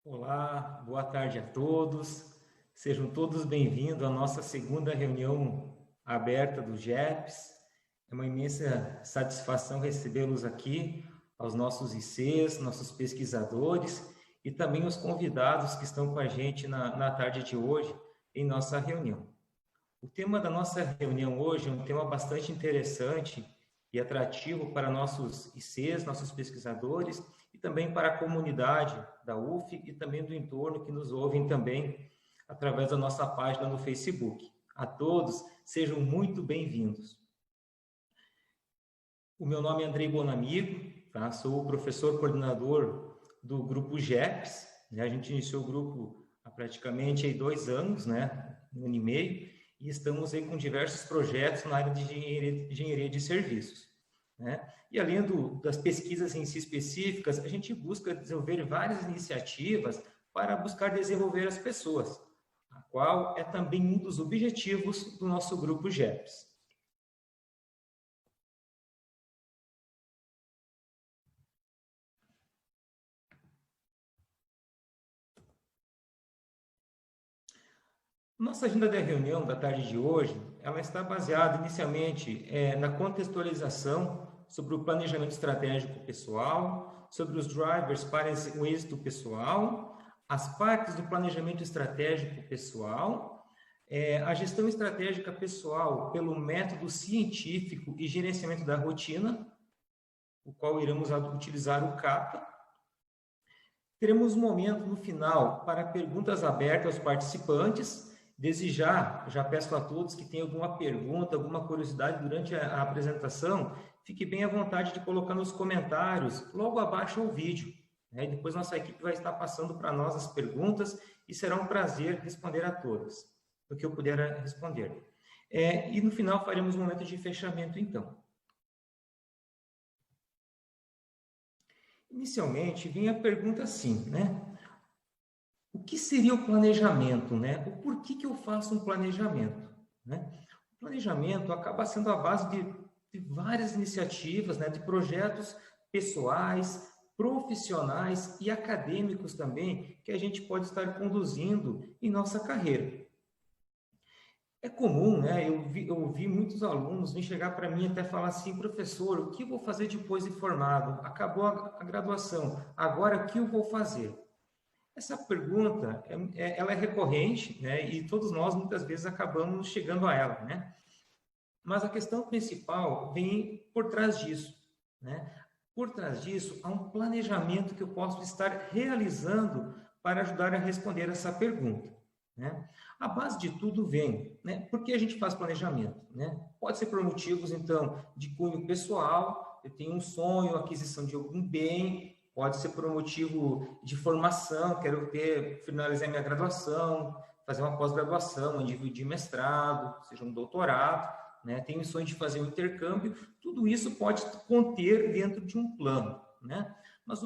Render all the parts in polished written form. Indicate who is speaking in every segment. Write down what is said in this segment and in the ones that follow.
Speaker 1: Olá, boa tarde a todos. Sejam todos bem-vindos à nossa segunda reunião aberta do GEPS. É uma imensa satisfação recebê-los aqui, aos nossos ICs, nossos pesquisadores e também os convidados que estão com a gente na tarde de hoje em nossa reunião. O tema da nossa reunião hoje é um tema bastante interessante e atrativo para nossos ICs, nossos pesquisadores e também para a comunidade da UF e também do entorno que nos ouvem também através da nossa página no Facebook. A todos, sejam muito bem-vindos. O meu nome é Andrei Bonamigo, tá? Sou o professor coordenador do grupo GEPS, né? A gente iniciou o grupo há praticamente 2 anos, né? 1 ano e meio, e estamos aí com diversos projetos na área de engenharia de serviços, né? E além das pesquisas em si específicas, a gente busca desenvolver várias iniciativas para buscar desenvolver as pessoas, a qual é também um dos objetivos do nosso grupo GEPS. Nossa agenda da reunião da tarde de hoje, ela está baseada inicialmente na contextualização sobre o planejamento estratégico pessoal, sobre os drivers para o êxito pessoal, as partes do planejamento estratégico pessoal, a gestão estratégica pessoal pelo método científico e gerenciamento da rotina, o qual iremos utilizar o CAPA. Teremos um momento no final para perguntas abertas aos participantes. Desde já peço a todos que tenham alguma pergunta, alguma curiosidade durante a apresentação, fique bem à vontade de colocar nos comentários, logo abaixo o vídeo, né? Depois nossa equipe vai estar passando para nós as perguntas e será um prazer responder a todas, o que eu puder responder. E no final faremos um momento de fechamento, então. Inicialmente, vem a pergunta assim, né? O que seria o planejamento, né? O porquê que eu faço um planejamento, né? O planejamento acaba sendo a base de várias iniciativas, né? De projetos pessoais, profissionais e acadêmicos também, que a gente pode estar conduzindo em nossa carreira. É comum, né? Eu vi muitos alunos vir chegar para mim até falar assim, professor, o que eu vou fazer depois de formado? Acabou a graduação, agora o que eu vou fazer? Essa pergunta, ela é recorrente, né? E todos nós, muitas vezes, acabamos chegando a ela, né? Mas a questão principal vem por trás disso, né? Por trás disso, há um planejamento que eu posso estar realizando para ajudar a responder essa pergunta, né? A base de tudo vem, né? Por que a gente faz planejamento, né? Pode ser por motivos, então, de cunho pessoal, eu tenho um sonho, aquisição de algum bem, pode ser por um motivo de formação, quero finalizar minha graduação, fazer uma pós-graduação, um nível de mestrado, seja um doutorado, né? Tenho o sonho de fazer um intercâmbio, tudo isso pode conter dentro de um plano, né? Mas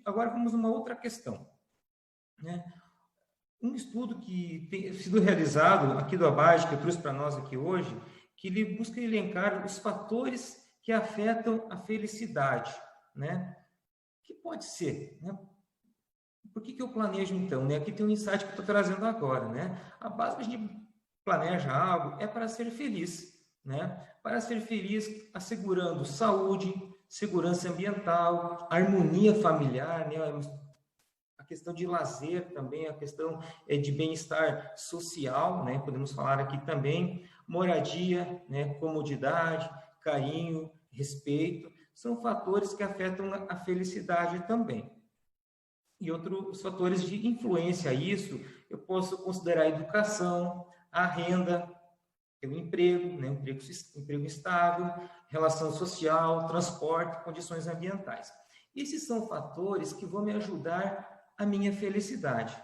Speaker 1: agora vamos a uma outra questão, né? Um estudo que tem sido realizado aqui do ABAGE, que eu trouxe para nós aqui hoje, que ele busca elencar os fatores que afetam a felicidade, né? Que pode ser, né? Por que eu planejo, então? Né? Aqui tem um insight que eu estou trazendo agora, né? A base que a gente planeja algo é para ser feliz, né? Para ser feliz, assegurando saúde, segurança ambiental, harmonia familiar, né? A questão de lazer também, a questão de bem-estar social, né? Podemos falar aqui também, moradia, né? Comodidade, carinho, respeito, são fatores que afetam a felicidade também. E outros fatores de influência a isso, eu posso considerar a educação, a renda, o emprego, né? Emprego estável, relação social, transporte, condições ambientais. Esses são fatores que vão me ajudar a minha felicidade.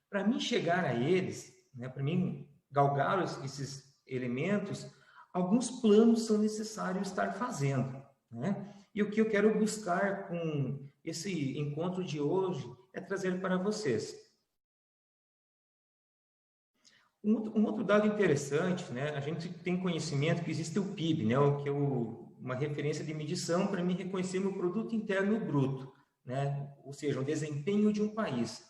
Speaker 1: Para mim chegar a eles, né? Para mim galgar esses elementos, alguns planos são necessários estar fazendo, né? E o que eu quero buscar com esse encontro de hoje é trazer para vocês. Um outro dado interessante, né? A gente tem conhecimento que existe o PIB, né? Que é uma referência de medição para mim reconhecer meu produto interno bruto, né? Ou seja, o desempenho de um país.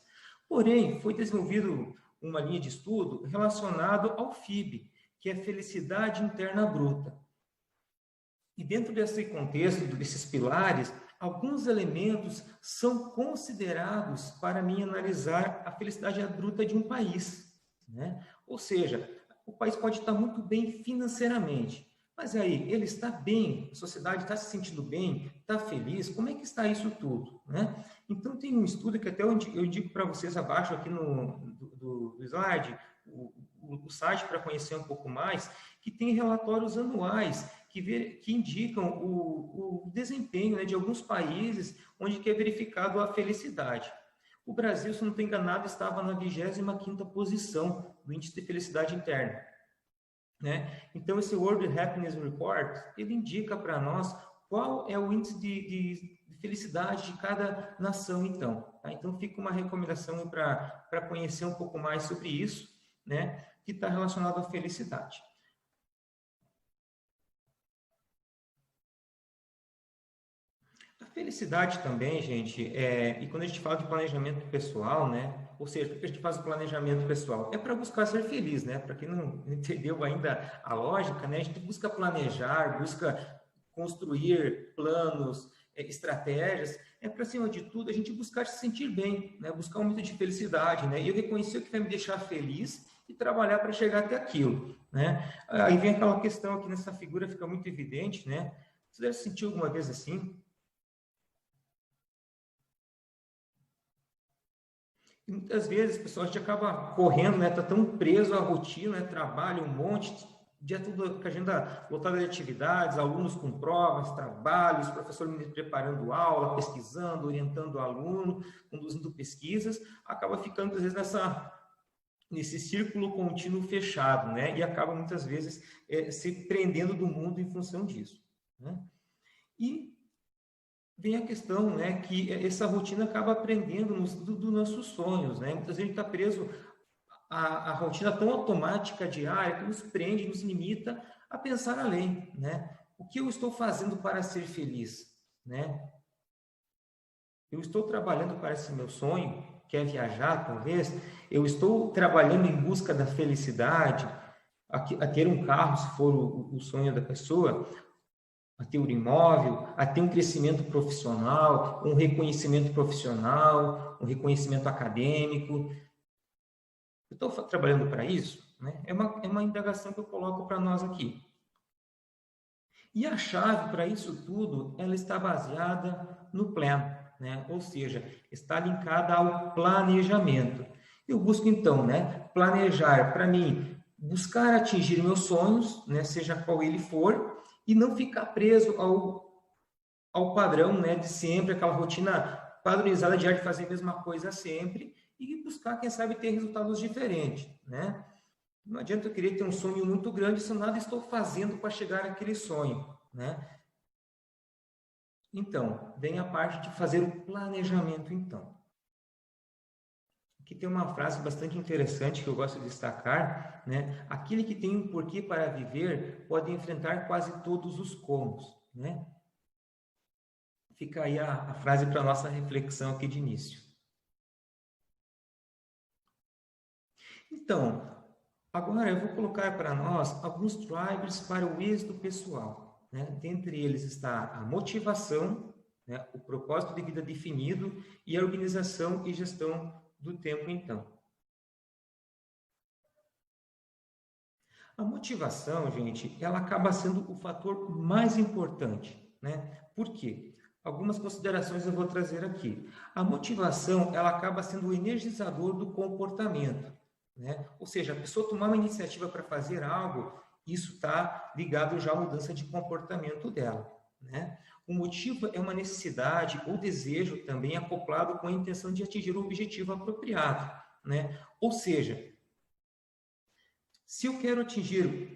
Speaker 1: Porém, foi desenvolvido uma linha de estudo relacionado ao FIB, que é Felicidade Interna Bruta. E dentro desse contexto, desses pilares, alguns elementos são considerados para mim analisar a felicidade bruta de um país, né? Ou seja, o país pode estar muito bem financeiramente, mas aí ele está bem, a sociedade está se sentindo bem, está feliz, como é que está isso tudo, né? Então tem um estudo que até eu indico para vocês abaixo aqui do slide, o site para conhecer um pouco mais, que tem relatórios anuais que indicam o desempenho, né, de alguns países onde que é verificado a felicidade. O Brasil, se não estou enganado, estava na 25ª posição do índice de felicidade interna, né? Então, esse World Happiness Report, ele indica para nós qual é o índice de felicidade de cada nação, então. Tá? Então, fica uma recomendação para conhecer um pouco mais sobre isso, né, que está relacionado à felicidade. Felicidade também, gente, e quando a gente fala de planejamento pessoal, né? Ou seja, por que a gente faz o planejamento pessoal? É para buscar ser feliz, né? Para quem não entendeu ainda a lógica, né? A gente busca planejar, busca construir planos, estratégias, para cima de tudo a gente buscar se sentir bem, né? Buscar um momento de felicidade, né? E eu reconhecer o que vai me deixar feliz e trabalhar para chegar até aquilo, né? Aí vem aquela questão aqui nessa figura, fica muito evidente, né? Você deve sentir alguma vez assim? E muitas vezes, pessoal, a gente acaba correndo, né? Tá tão preso à rotina, né? Trabalho, um monte, dia tudo com a agenda lotada de atividades, alunos com provas, trabalhos, professor preparando aula, pesquisando, orientando o aluno, conduzindo pesquisas, acaba ficando, às vezes, nesse círculo contínuo fechado, né? E acaba, muitas vezes, se prendendo do mundo em função disso, né? E vem a questão, né, que essa rotina acaba prendendo dos nossos sonhos, né? Muitas vezes a gente está preso à rotina tão automática diária que nos prende, nos limita a pensar além, né? O que eu estou fazendo para ser feliz, né? Eu estou trabalhando para esse meu sonho, que é viajar, talvez. Eu estou trabalhando em busca da felicidade, a ter um carro, se for o sonho da pessoa, a ter um imóvel, a ter um crescimento profissional, um reconhecimento profissional, um reconhecimento acadêmico. Eu estou trabalhando para isso? Né? É uma indagação que eu coloco para nós aqui. E a chave para isso tudo, ela está baseada no plano, né? Ou seja, está linkada ao planejamento. Eu busco, então, né, planejar para mim, buscar atingir meus sonhos, né, seja qual ele for, e não ficar preso ao padrão, né, de sempre, aquela rotina padronizada de fazer a mesma coisa sempre e buscar, quem sabe, ter resultados diferentes, né? Não adianta eu querer ter um sonho muito grande se eu nada estou fazendo para chegar àquele sonho, né? Então, vem a parte de fazer o planejamento, então. Aqui tem uma frase bastante interessante que eu gosto de destacar, né? Aquele que tem um porquê para viver pode enfrentar quase todos os comos, né? Fica aí a frase para a nossa reflexão aqui de início. Então, agora eu vou colocar para nós alguns drivers para o êxito pessoal, né? Dentre eles está a motivação, né? O propósito de vida definido e a organização e gestão do tempo, então. A motivação, gente, ela acaba sendo o fator mais importante, né? Por quê? Algumas considerações eu vou trazer aqui. A motivação, ela acaba sendo o energizador do comportamento, né? Ou seja, a pessoa tomar uma iniciativa para fazer algo, isso está ligado já à mudança de comportamento dela, né? O motivo é uma necessidade ou desejo também acoplado com a intenção de atingir o objetivo apropriado, né? Ou seja, se eu quero atingir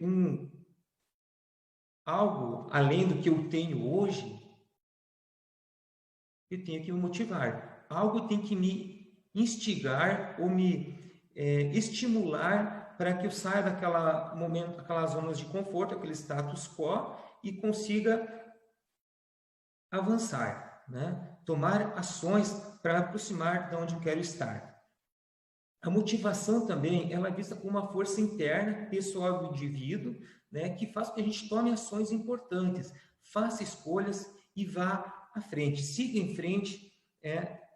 Speaker 1: algo além do que eu tenho hoje, eu tenho que me motivar. Algo tem que me instigar ou me estimular para que eu saia daquelas zonas de conforto, aquele status quo, e consiga avançar. né? Tomar ações para aproximar de onde eu quero estar. A motivação também, ela é vista como uma força interna, pessoal do indivíduo, né? Que faz com que a gente tome ações importantes, faça escolhas e vá à frente, siga em frente,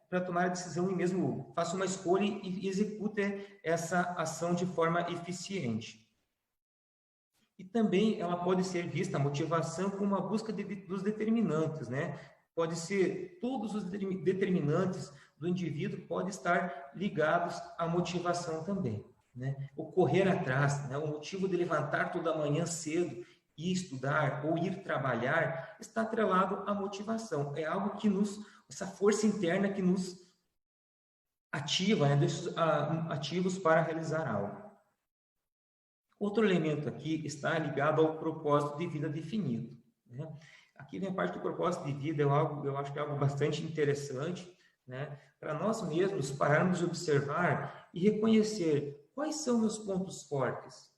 Speaker 1: para tomar a decisão e mesmo faça uma escolha e execute essa ação de forma eficiente. E também ela pode ser vista, a motivação, como uma busca dos determinantes, né? Pode ser, todos os determinantes do indivíduo podem estar ligados à motivação também, né? O correr atrás, né? O motivo de levantar toda manhã cedo e estudar ou ir trabalhar está atrelado à motivação. É algo que essa força interna que nos ativa, né? Deixa ativos para realizar algo. Outro elemento aqui está ligado ao propósito de vida definido, né? Aqui vem a parte do propósito de vida, eu acho que é algo bastante interessante, né? Para nós mesmos pararmos de observar e reconhecer quais são meus pontos fortes,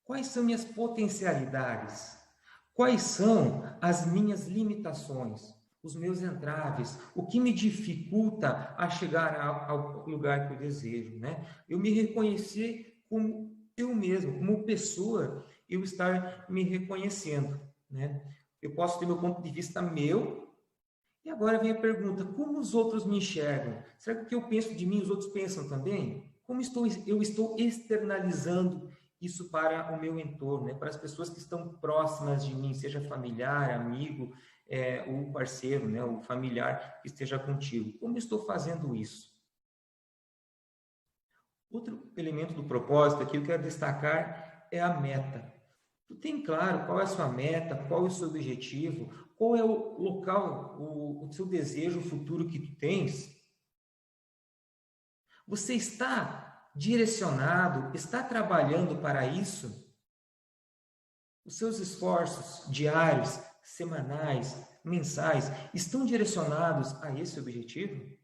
Speaker 1: quais são minhas potencialidades, quais são as minhas limitações, os meus entraves, o que me dificulta a chegar ao lugar que eu desejo, né? Eu me reconhecer como eu mesmo, como pessoa, eu estar me reconhecendo, né? Eu posso ter meu ponto de vista meu, e agora vem a pergunta, como os outros me enxergam? Será que o que eu penso de mim, os outros pensam também? Como eu estou externalizando isso para o meu entorno, né? Para as pessoas que estão próximas de mim, seja familiar, amigo, o parceiro, né? O familiar que esteja contigo. Como estou fazendo isso? Outro elemento do propósito aqui que eu quero destacar é a meta. Tu tem claro qual é a sua meta, qual é o seu objetivo, qual é o local, o seu desejo futuro que tu tens? Você está direcionado, está trabalhando para isso? Os seus esforços diários, semanais, mensais, estão direcionados a esse objetivo?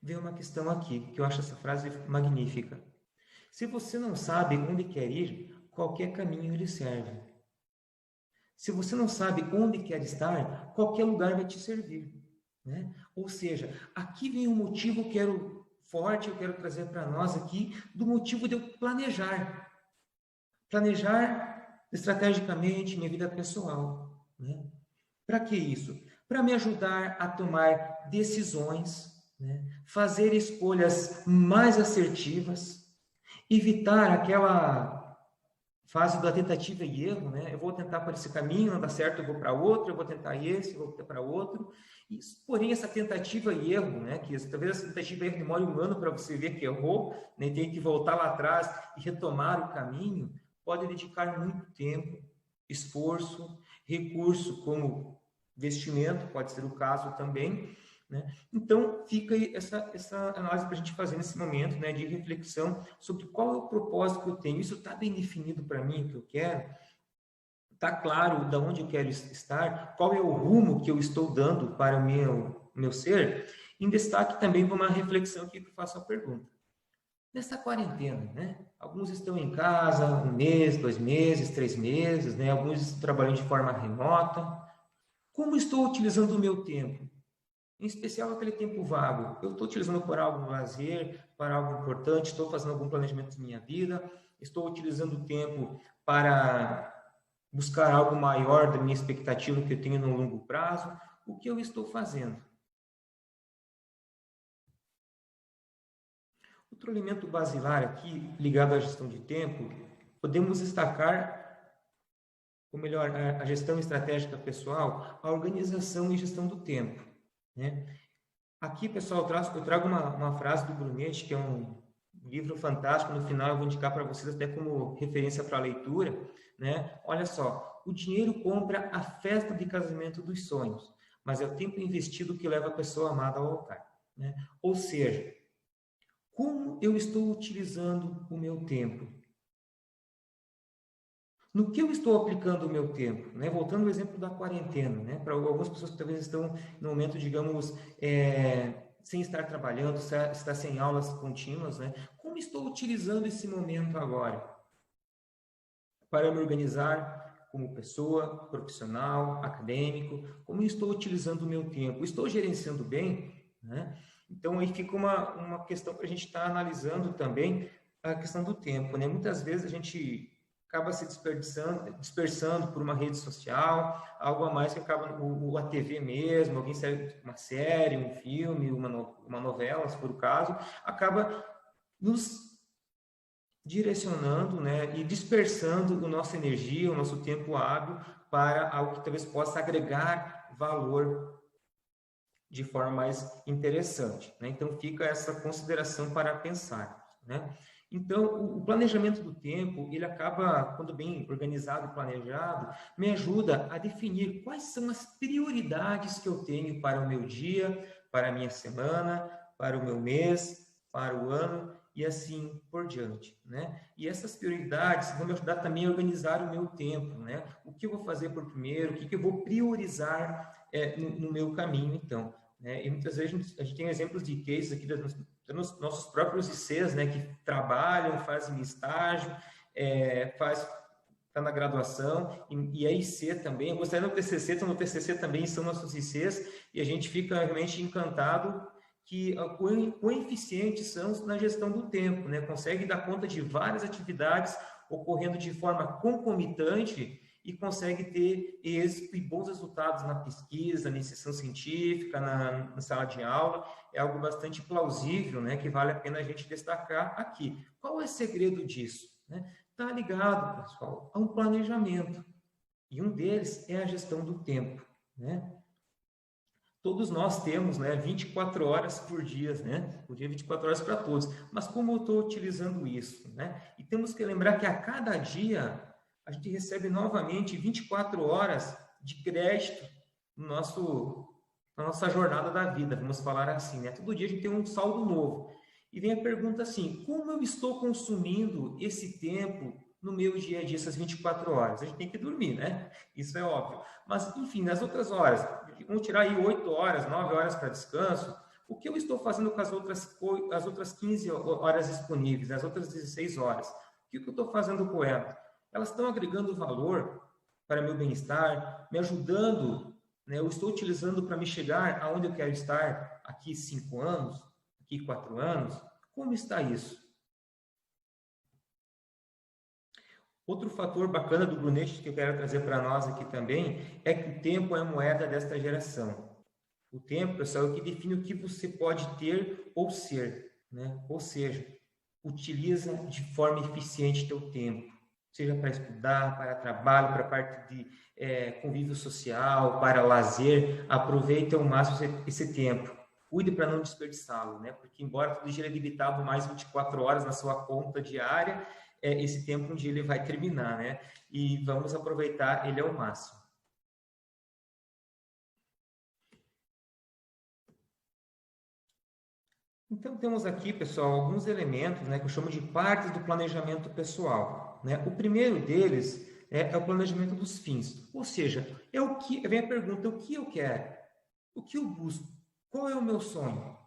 Speaker 1: Vem uma questão aqui, que eu acho essa frase magnífica. Se você não sabe onde quer ir, qualquer caminho lhe serve. Se você não sabe onde quer estar, qualquer lugar vai te servir, né? Ou seja, aqui vem um motivo que eu quero trazer para nós aqui, do motivo de eu planejar. Planejar estrategicamente minha vida pessoal, né? Para que isso? Para me ajudar a tomar decisões, né? Fazer escolhas mais assertivas, evitar aquela fase da tentativa e erro, né? Eu vou tentar por esse caminho, não dá certo, eu vou para outro, eu vou tentar esse, eu vou para outro. Isso, porém, essa tentativa e erro, né? Que talvez essa tentativa e erro demore um ano para você ver que errou, né? Tem que voltar lá atrás e retomar o caminho, pode dedicar muito tempo, esforço, recurso como vestimento, pode ser o caso também, né? Então, fica aí essa análise para a gente fazer nesse momento, né, de reflexão sobre qual é o propósito que eu tenho. Isso está bem definido para mim, o que eu quero? Está claro de onde eu quero estar? Qual é o rumo que eu estou dando para o meu ser? Em destaque também uma reflexão aqui que eu faço a pergunta. Nessa quarentena, né? Alguns estão em casa 1 mês, 2 meses, 3 meses, né? Alguns estão trabalhando de forma remota. Como estou utilizando o meu tempo? Em especial aquele tempo vago. Eu estou utilizando para algo lazer, para algo importante, estou fazendo algum planejamento de minha vida, estou utilizando o tempo para buscar algo maior da minha expectativa que eu tenho no longo prazo. O que eu estou fazendo? Outro elemento basilar aqui, ligado à gestão de tempo, podemos destacar, ou melhor, a gestão estratégica pessoal, a organização e gestão do tempo, né? Aqui, pessoal, eu trago uma frase do Brunet, que é um livro fantástico, no final eu vou indicar para vocês até como referência para a leitura, né? Olha só, o dinheiro compra a festa de casamento dos sonhos, mas é o tempo investido que leva a pessoa amada ao altar, né? Ou seja, como eu estou utilizando o meu tempo? No que eu estou aplicando o meu tempo? Né? Voltando ao exemplo da quarentena, né? Para algumas pessoas que talvez estão no momento, digamos, sem estar trabalhando, estar sem aulas contínuas, né? Como estou utilizando esse momento agora? Para me organizar, como pessoa, profissional, acadêmico, como eu estou utilizando o meu tempo, estou gerenciando bem, né? Então, aí fica uma questão para a gente estar analisando também a questão do tempo, né? Muitas vezes a gente acaba se dispersando por uma rede social, algo a mais que acaba a TV mesmo, alguém segue uma série, um filme, uma novela, se for o caso, acaba nos direcionando, né, e dispersando a nossa energia, o nosso tempo hábil para algo que talvez possa agregar valor de forma mais interessante, né? Então fica essa consideração para pensar, né? Então o planejamento do tempo, ele acaba, quando bem organizado e planejado, me ajuda a definir quais são as prioridades que eu tenho para o meu dia, para a minha semana, para o meu mês, para o ano e assim por diante, né? E essas prioridades vão me ajudar também a organizar o meu tempo, né? O que eu vou fazer por primeiro, o que eu vou priorizar no meu caminho, então, né? E muitas vezes a gente tem exemplos de cases aqui dos nossos próprios ICs, né? Que trabalham, fazem estágio, está na graduação, e a IC também, eu gostaria no TCC, então no TCC também são nossos ICs, e a gente fica realmente encantado que quão eficientes são na gestão do tempo, né? Consegue dar conta de várias atividades ocorrendo de forma concomitante e consegue ter êxito e bons resultados na pesquisa, na iniciação científica, na sala de aula. É algo bastante plausível, né? Que vale a pena a gente destacar aqui. Qual é o segredo disso? Né? Está ligado, pessoal, a um planejamento. E um deles é a gestão do tempo, né? Todos nós temos, né, 24 horas por dia, né? Por dia, 24 horas para todos. Mas como eu estou utilizando isso, né? E temos que lembrar que a cada dia a gente recebe novamente 24 horas de crédito no na nossa jornada da vida, vamos falar assim, né? Todo dia a gente tem um saldo novo. E vem a pergunta assim, como eu estou consumindo esse tempo no meu dia a dia, essas 24 horas? A gente tem que dormir, né? Isso é óbvio. Mas, enfim, nas outras horas, vamos tirar aí 8 horas, 9 horas para descanso, o que eu estou fazendo com as outras 15 horas disponíveis, as outras 16 horas? O que eu estou fazendo com elas? Elas estão agregando valor para meu bem-estar, me ajudando, né? Eu estou utilizando para me chegar aonde eu quero estar aqui 5 anos, aqui 4 anos? Como está isso? Outro fator bacana do Brunet que eu quero trazer para nós aqui também é que o tempo é a moeda desta geração. O tempo, pessoal, é o que define o que você pode ter ou ser, né? Ou seja, utiliza de forma eficiente teu tempo, seja para estudar, para trabalho, para a parte de convívio social, para lazer, aproveita ao máximo esse tempo. Cuide para não desperdiçá-lo, né? Porque embora todo dia ele é limitado mais 24 horas na sua conta diária, esse tempo um dia ele vai terminar, né? E vamos aproveitar ele ao máximo. Então, temos aqui, pessoal, alguns elementos, né, que eu chamo de partes do planejamento pessoal, né? O primeiro deles é o planejamento dos fins, ou seja, vem a pergunta, o que eu quero? O que eu busco? Qual é o meu sonho?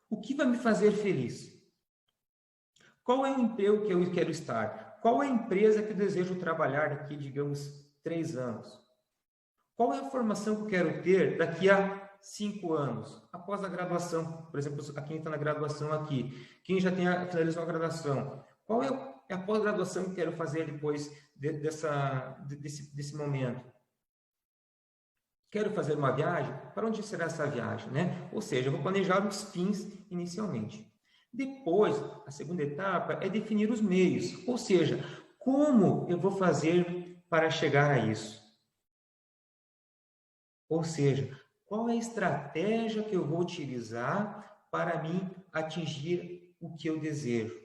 Speaker 1: O que vai me fazer feliz? Qual é o emprego que eu quero estar? Qual é a empresa que eu desejo trabalhar daqui, digamos, 3 anos? Qual é a formação que eu quero ter daqui a 5 anos? Após a graduação, por exemplo, quem está na graduação aqui, quem já finalizou a graduação, qual é a pós-graduação que eu quero fazer depois desse momento? Quero fazer uma viagem? Para onde será essa viagem, né? Ou seja, eu vou planejar os fins inicialmente. Depois, a segunda etapa é definir os meios, ou seja, como eu vou fazer para chegar a isso? Ou seja, qual é a estratégia que eu vou utilizar para mim atingir o que eu desejo?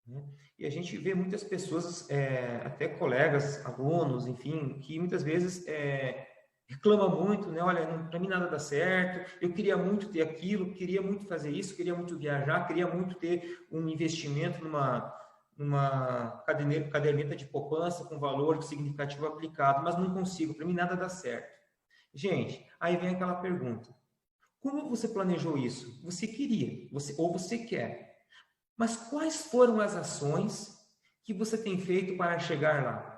Speaker 1: Né? E a gente vê muitas pessoas, até colegas, alunos, enfim, que muitas vezes reclamam muito, né? Olha, para mim nada dá certo, eu queria muito ter aquilo, queria muito fazer isso, queria muito viajar, queria muito ter um investimento numa caderneta de poupança com valor significativo aplicado, mas não consigo, para mim nada dá certo. Gente, aí vem aquela pergunta. Como você planejou isso? Você queria, ou você quer. Mas quais foram as ações que você tem feito para chegar lá?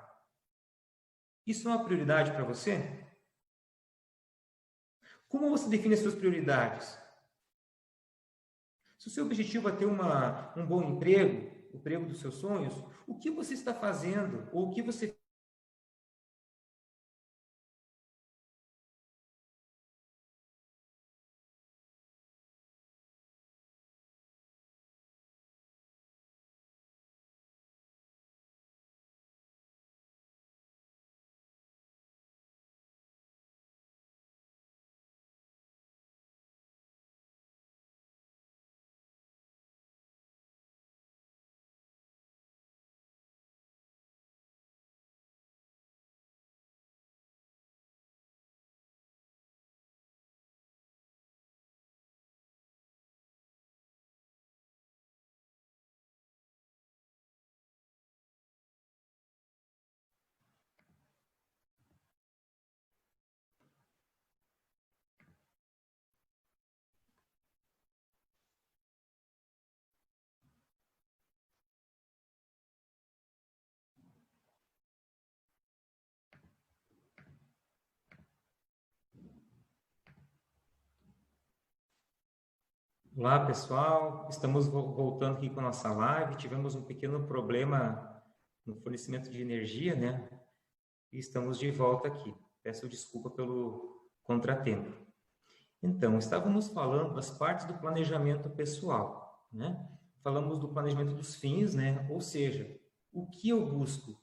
Speaker 1: Isso é uma prioridade para você? Como você define as suas prioridades? Se o seu objetivo é ter um bom emprego, o emprego dos seus sonhos, o que você está fazendo? Ou o que você... Olá, pessoal. Estamos voltando aqui com a nossa live. Tivemos um pequeno problema no fornecimento de energia, né? E estamos de volta aqui. Peço desculpa pelo contratempo. Então, estávamos falando das partes do planejamento pessoal, né? Falamos do planejamento dos fins, né? Ou seja, o que eu busco,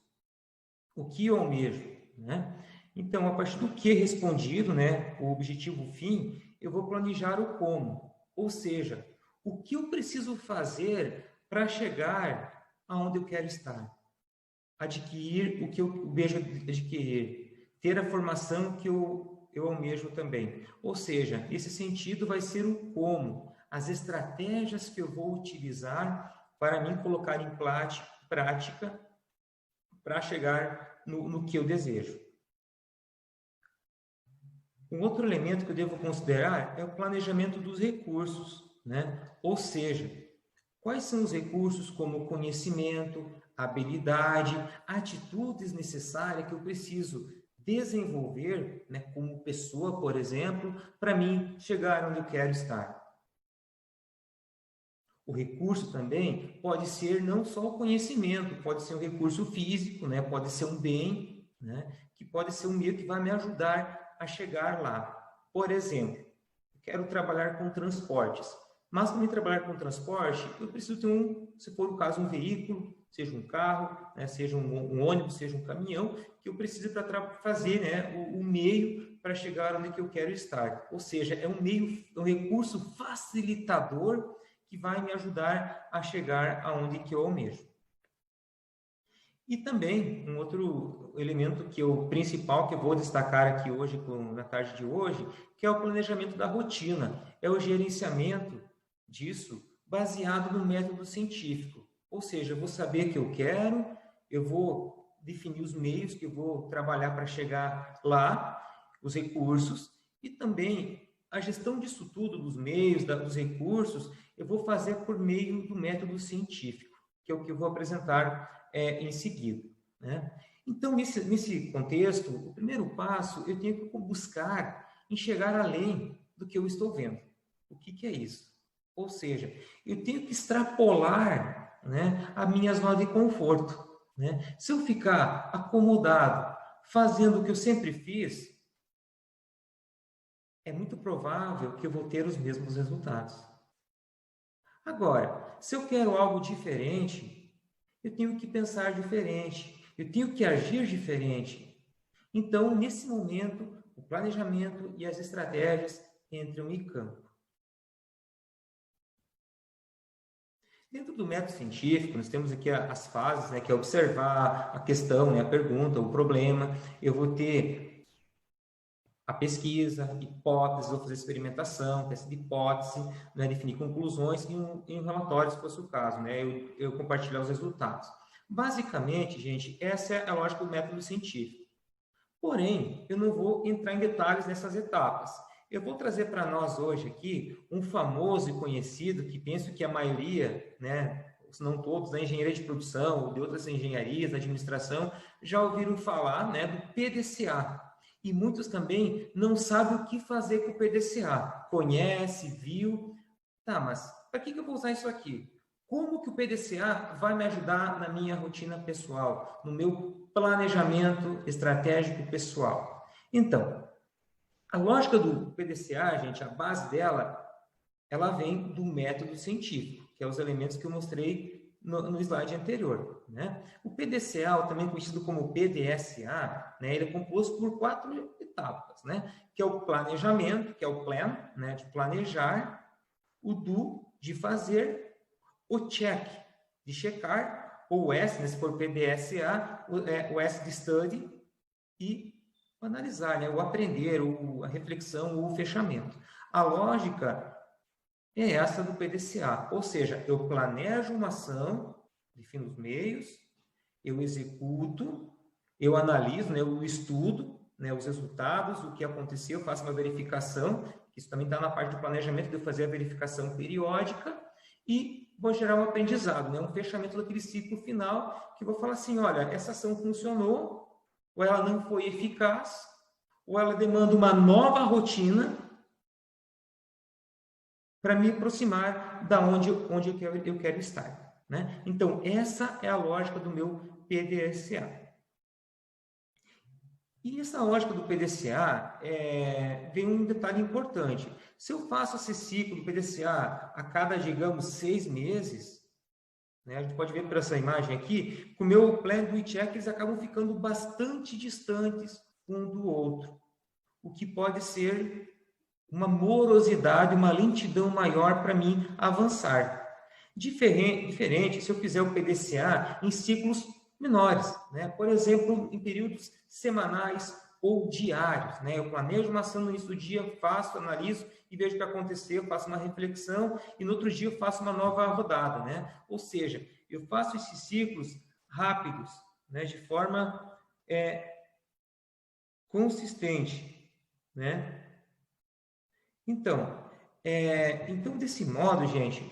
Speaker 1: o que eu almejo, né? Então, a partir do que respondido, né? O objetivo, o fim, eu vou planejar o como. Ou seja, o que eu preciso fazer para chegar aonde eu quero estar. Adquirir o que eu vejo adquirir. Ter a formação que eu almejo também. Ou seja, nesse sentido vai ser o como, as estratégias que eu vou utilizar para mim colocar em prática para chegar no que eu desejo. Um outro elemento que eu devo considerar é o planejamento dos recursos, né? Ou seja, quais são os recursos como conhecimento, habilidade, atitudes necessárias que eu preciso desenvolver, né, como pessoa, por exemplo, para mim chegar onde eu quero estar. O recurso também pode ser não só o conhecimento, pode ser um recurso físico, né, pode ser um bem, né, que pode ser um meio que vai me ajudar a chegar lá. Por exemplo, eu quero trabalhar com transportes, mas para mim trabalhar com transporte, eu preciso ter se for o caso, um veículo, seja um carro, né, seja um ônibus, seja um caminhão, que eu preciso para fazer, né, o meio para chegar onde que eu quero estar. Ou seja, é um recurso facilitador que vai me ajudar a chegar aonde que eu almejo. E também, um outro elemento principal que eu vou destacar aqui hoje, na tarde de hoje, que é o planejamento da rotina. É o gerenciamento disso baseado no método científico. Ou seja, eu vou saber o que eu quero, eu vou definir os meios que eu vou trabalhar para chegar lá, os recursos, e também a gestão disso tudo, dos meios, dos recursos, eu vou fazer por meio do método científico, que é o que eu vou apresentar em seguida, né? Então, nesse contexto, o primeiro passo, eu tenho que buscar enxergar além do que eu estou vendo. O que é isso? Ou seja, eu tenho que extrapolar, né, a minha zona de conforto, né? Se eu ficar acomodado, fazendo o que eu sempre fiz, é muito provável que eu vou ter os mesmos resultados. Agora, se eu quero algo diferente, eu tenho que pensar diferente, eu tenho que agir diferente. Então, nesse momento, o planejamento e as estratégias entram em campo. Dentro do método científico, nós temos aqui as fases, né, que é observar a questão, né, a pergunta, o problema. Eu vou ter a pesquisa, hipótese, vou fazer experimentação, teste de hipótese, né, definir conclusões e um relatório, se fosse o caso, né, eu compartilhar os resultados. Basicamente, gente, essa é a lógica do método científico. Porém, eu não vou entrar em detalhes nessas etapas. Eu vou trazer para nós hoje aqui um famoso e conhecido, que penso que a maioria, né, se não todos, da engenharia de produção ou de outras engenharias, da administração, já ouviram falar, né, do PDCA. E muitos também não sabem o que fazer com o PDCA. Conhece, viu, tá, mas para que eu vou usar isso aqui? Como que o PDCA vai me ajudar na minha rotina pessoal, no meu planejamento estratégico pessoal? Então, a lógica do PDCA, gente, a base dela, ela vem do método científico, que é os elementos que eu mostrei no slide anterior, né? O PDCA, ou também conhecido como PDSA, né, ele é composto por 4 etapas, né? Que é o planejamento, que é o plan, né, de planejar, o do, de fazer, o check, de checar, ou o S, né, se for PDSA, o S de study, e o analisar, né, o aprender, a reflexão, o fechamento. A lógica é essa do PDCA, ou seja, eu planejo uma ação, defino os meios, eu executo, eu analiso, né, eu estudo, né, os resultados, o que aconteceu, eu faço uma verificação, isso também está na parte do planejamento, de eu fazer a verificação periódica, e vou gerar um aprendizado, né, um fechamento daquele ciclo final, que eu vou falar assim, olha, essa ação funcionou, ou ela não foi eficaz, ou ela demanda uma nova rotina para me aproximar da onde eu quero estar, né? Então, essa é a lógica do meu PDCA. E essa lógica do PDCA vem um detalhe importante. Se eu faço esse ciclo do PDCA a cada, digamos, 6 meses, né, a gente pode ver por essa imagem aqui, com o meu plan do check, eles acabam ficando bastante distantes um do outro, o que pode ser uma morosidade, uma lentidão maior para mim avançar. Diferente se eu fizer o PDCA em ciclos menores, né? Por exemplo, em períodos semanais ou diários, né? Eu planejo uma ação no início do dia, faço, analiso e vejo o que aconteceu, faço uma reflexão e no outro dia eu faço uma nova rodada, né? Ou seja, eu faço esses ciclos rápidos, né? De forma consistente, né? Então, desse modo, gente,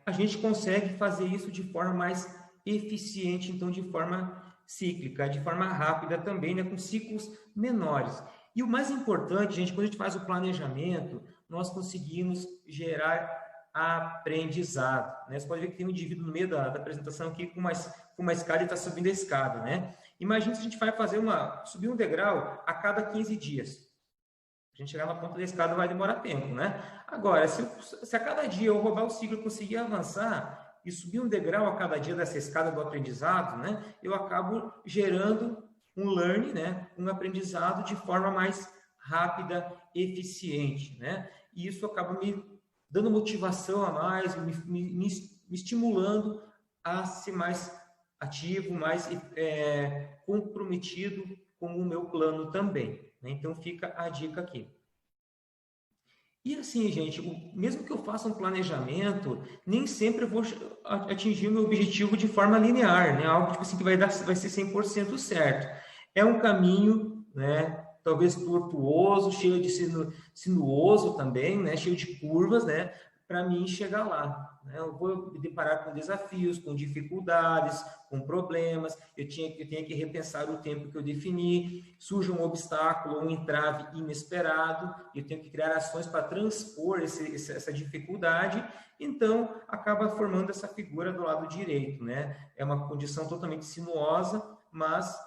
Speaker 1: a gente consegue fazer isso de forma mais eficiente, então de forma cíclica, de forma rápida também, né, com ciclos menores. E o mais importante, gente, quando a gente faz o planejamento, nós conseguimos gerar aprendizado, né? Você pode ver que tem um indivíduo no meio da apresentação aqui com uma escada e está subindo a escada, né? Imagina se a gente vai subir um degrau a cada 15 dias. A gente chegar na ponta da escada vai demorar tempo, né? Agora, se a cada dia eu rodar o ciclo e conseguir avançar e subir um degrau a cada dia dessa escada do aprendizado, né? Eu acabo gerando um learning, né? Um aprendizado de forma mais rápida, eficiente, né? E isso acaba me dando motivação a mais, me estimulando a ser mais ativo, mais comprometido com o meu plano também. Então, fica a dica aqui. E assim, gente, mesmo que eu faça um planejamento, nem sempre eu vou atingir o meu objetivo de forma linear, né? Algo tipo assim, que vai ser 100% certo. É um caminho, né? Talvez tortuoso, cheio de sinuoso também, né? Cheio de curvas, né? Para mim chegar lá. Eu vou me deparar com desafios, com dificuldades, com problemas, eu tenho que repensar o tempo que eu defini, surge um obstáculo, um entrave inesperado, eu tenho que criar ações para transpor essa dificuldade, então acaba formando essa figura do lado direito, né? É uma condição totalmente sinuosa, mas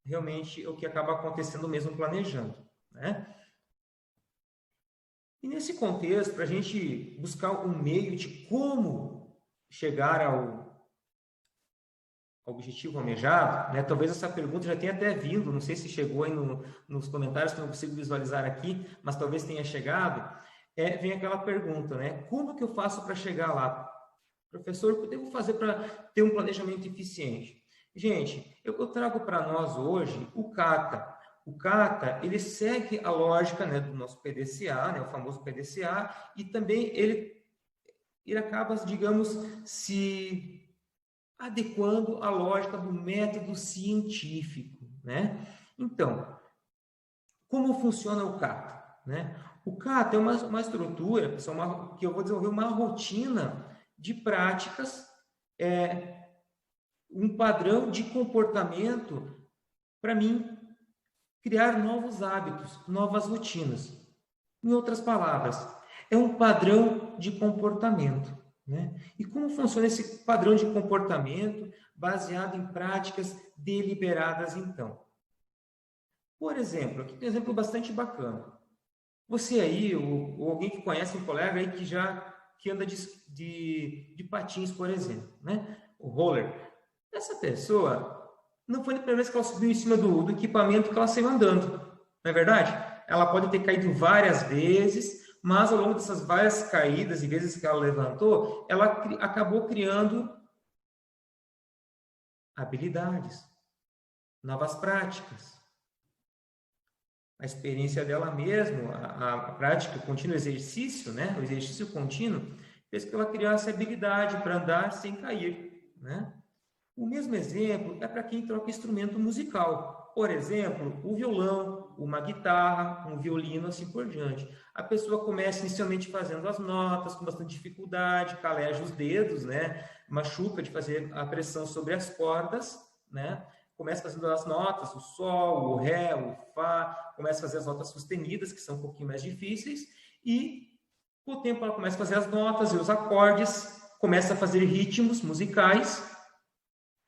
Speaker 1: realmente é o que acaba acontecendo mesmo planejando, né? E nesse contexto, para a gente buscar um meio de como chegar ao objetivo almejado, né? Talvez essa pergunta já tenha até vindo, não sei se chegou aí nos comentários, que eu não consigo visualizar aqui, mas talvez tenha chegado. Vem aquela pergunta, né? Como que eu faço para chegar lá? Professor, o que eu devo fazer para ter um planejamento eficiente? Gente, eu trago para nós hoje o CATA. O CATA, ele segue a lógica, né, do nosso PDCA, né, o famoso PDCA, e também ele acaba, digamos, se adequando à lógica do método científico, né? Então, como funciona o CATA, né? O CATA é uma estrutura, pessoal, que eu vou desenvolver uma rotina de práticas, um padrão de comportamento para mim criar novos hábitos, novas rotinas. Em outras palavras, é um padrão de comportamento, né? E como funciona esse padrão de comportamento baseado em práticas deliberadas, então? Por exemplo, aqui tem um exemplo bastante bacana. Você aí, ou alguém que conhece um colega aí que anda de patins, por exemplo, né? O roller. Essa pessoa não foi a primeira vez que ela subiu em cima do equipamento que ela saiu andando, não é verdade? Ela pode ter caído várias vezes, mas ao longo dessas várias caídas e vezes que ela levantou, ela acabou criando habilidades, novas práticas. A experiência dela mesma, a prática, o contínuo exercício, né? O exercício contínuo, fez que ela criasse habilidade para andar sem cair, né? O mesmo exemplo é para quem troca instrumento musical. Por exemplo, o violão, uma guitarra, um violino, assim por diante. A pessoa começa inicialmente fazendo as notas com bastante dificuldade, caleja os dedos, né? Machuca de fazer a pressão sobre as cordas, né? Começa fazendo as notas, o sol, o ré, o fá, começa a fazer as notas sustenidas, que são um pouquinho mais difíceis, e com o tempo ela começa a fazer as notas e os acordes, começa a fazer ritmos musicais,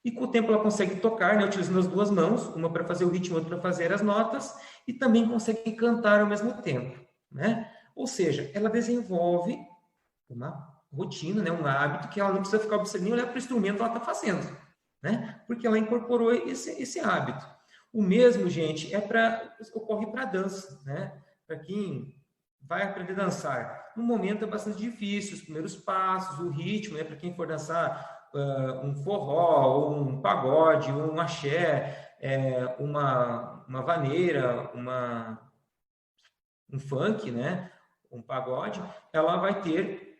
Speaker 1: e com o tempo ela consegue tocar, né, utilizando as duas mãos, uma para fazer o ritmo, outra para fazer as notas, e também consegue cantar ao mesmo tempo, né? Ou seja, ela desenvolve uma rotina, né, um hábito que ela não precisa ficar observando nem olhar para o instrumento que ela está fazendo, né? Porque ela incorporou esse hábito. O mesmo, gente, ocorre para a dança, né? Para quem vai aprender a dançar. No momento é bastante difícil, os primeiros passos, o ritmo, né? Para quem for dançar um forró, ou um pagode, ou um axé, uma vaneira, um funk, né? Um pagode, ela vai ter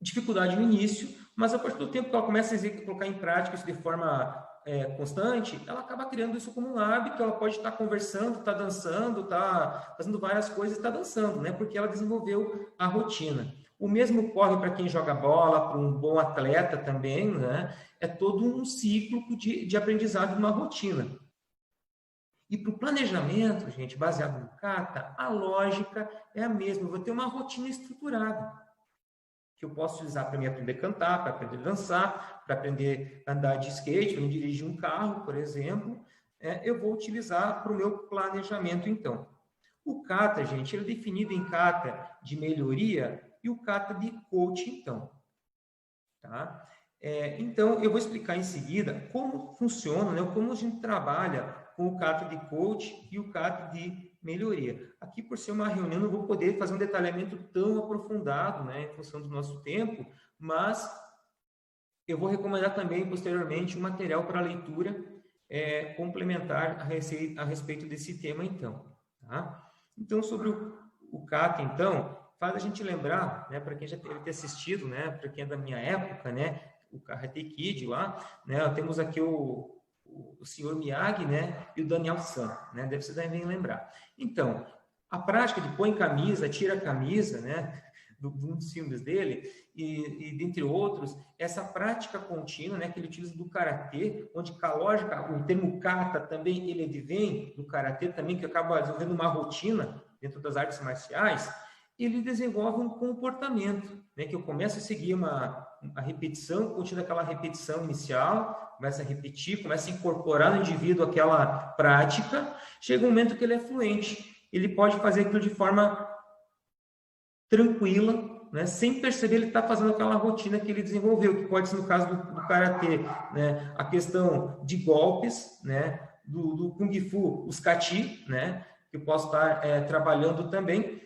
Speaker 1: dificuldade no início, mas a partir do tempo que ela começa a colocar em prática isso de forma constante, ela acaba criando isso como um hábito. Ela pode estar conversando, estar dançando, estar fazendo várias coisas e estar dançando, né? Porque ela desenvolveu a rotina. O mesmo ocorre para quem joga bola, para um bom atleta também, né? É todo um ciclo de aprendizado, uma rotina. E para o planejamento, gente, baseado no Kata, a lógica é a mesma. Eu vou ter uma rotina estruturada, que eu posso utilizar para me aprender a cantar, para aprender a dançar, para aprender a andar de skate, para dirigir um carro, por exemplo. Eu vou utilizar para o meu planejamento, então. O Kata, gente, ele é definido em Kata de melhoria e o Kata de coach, então. Tá? Então, eu vou explicar em seguida como funciona, né, como a gente trabalha com o Kata de coach e o Kata de melhoria. Aqui, por ser uma reunião, não vou poder fazer um detalhamento tão aprofundado, né, em função do nosso tempo, mas eu vou recomendar também, posteriormente, um material para leitura complementar a respeito desse tema, então. Tá? Então, sobre o Kata, então, faz a gente lembrar, né, para quem já deve ter assistido, né, para quem é da minha época, né, o Karate Kid lá, né, temos aqui o senhor Miyagi, né, e o Daniel San, né, deve ser devem lembrar. Então, a prática de põe camisa, tira camisa, né, um dos filmes dele, e dentre outros, essa prática contínua, né, que ele utiliza do karatê, onde a lógica, o termo kata também ele vem do karatê também, que acaba desenvolvendo uma rotina dentro das artes marciais. Ele desenvolve um comportamento, né, que eu começo a seguir a repetição, continua aquela repetição inicial, começa a repetir, começa a incorporar no indivíduo aquela prática, chega um momento que ele é fluente, ele pode fazer aquilo de forma tranquila, né, sem perceber ele está fazendo aquela rotina que ele desenvolveu, que pode ser no caso do karatê, né, a questão de golpes, né, do kung fu, os kati, né, que eu posso estar trabalhando também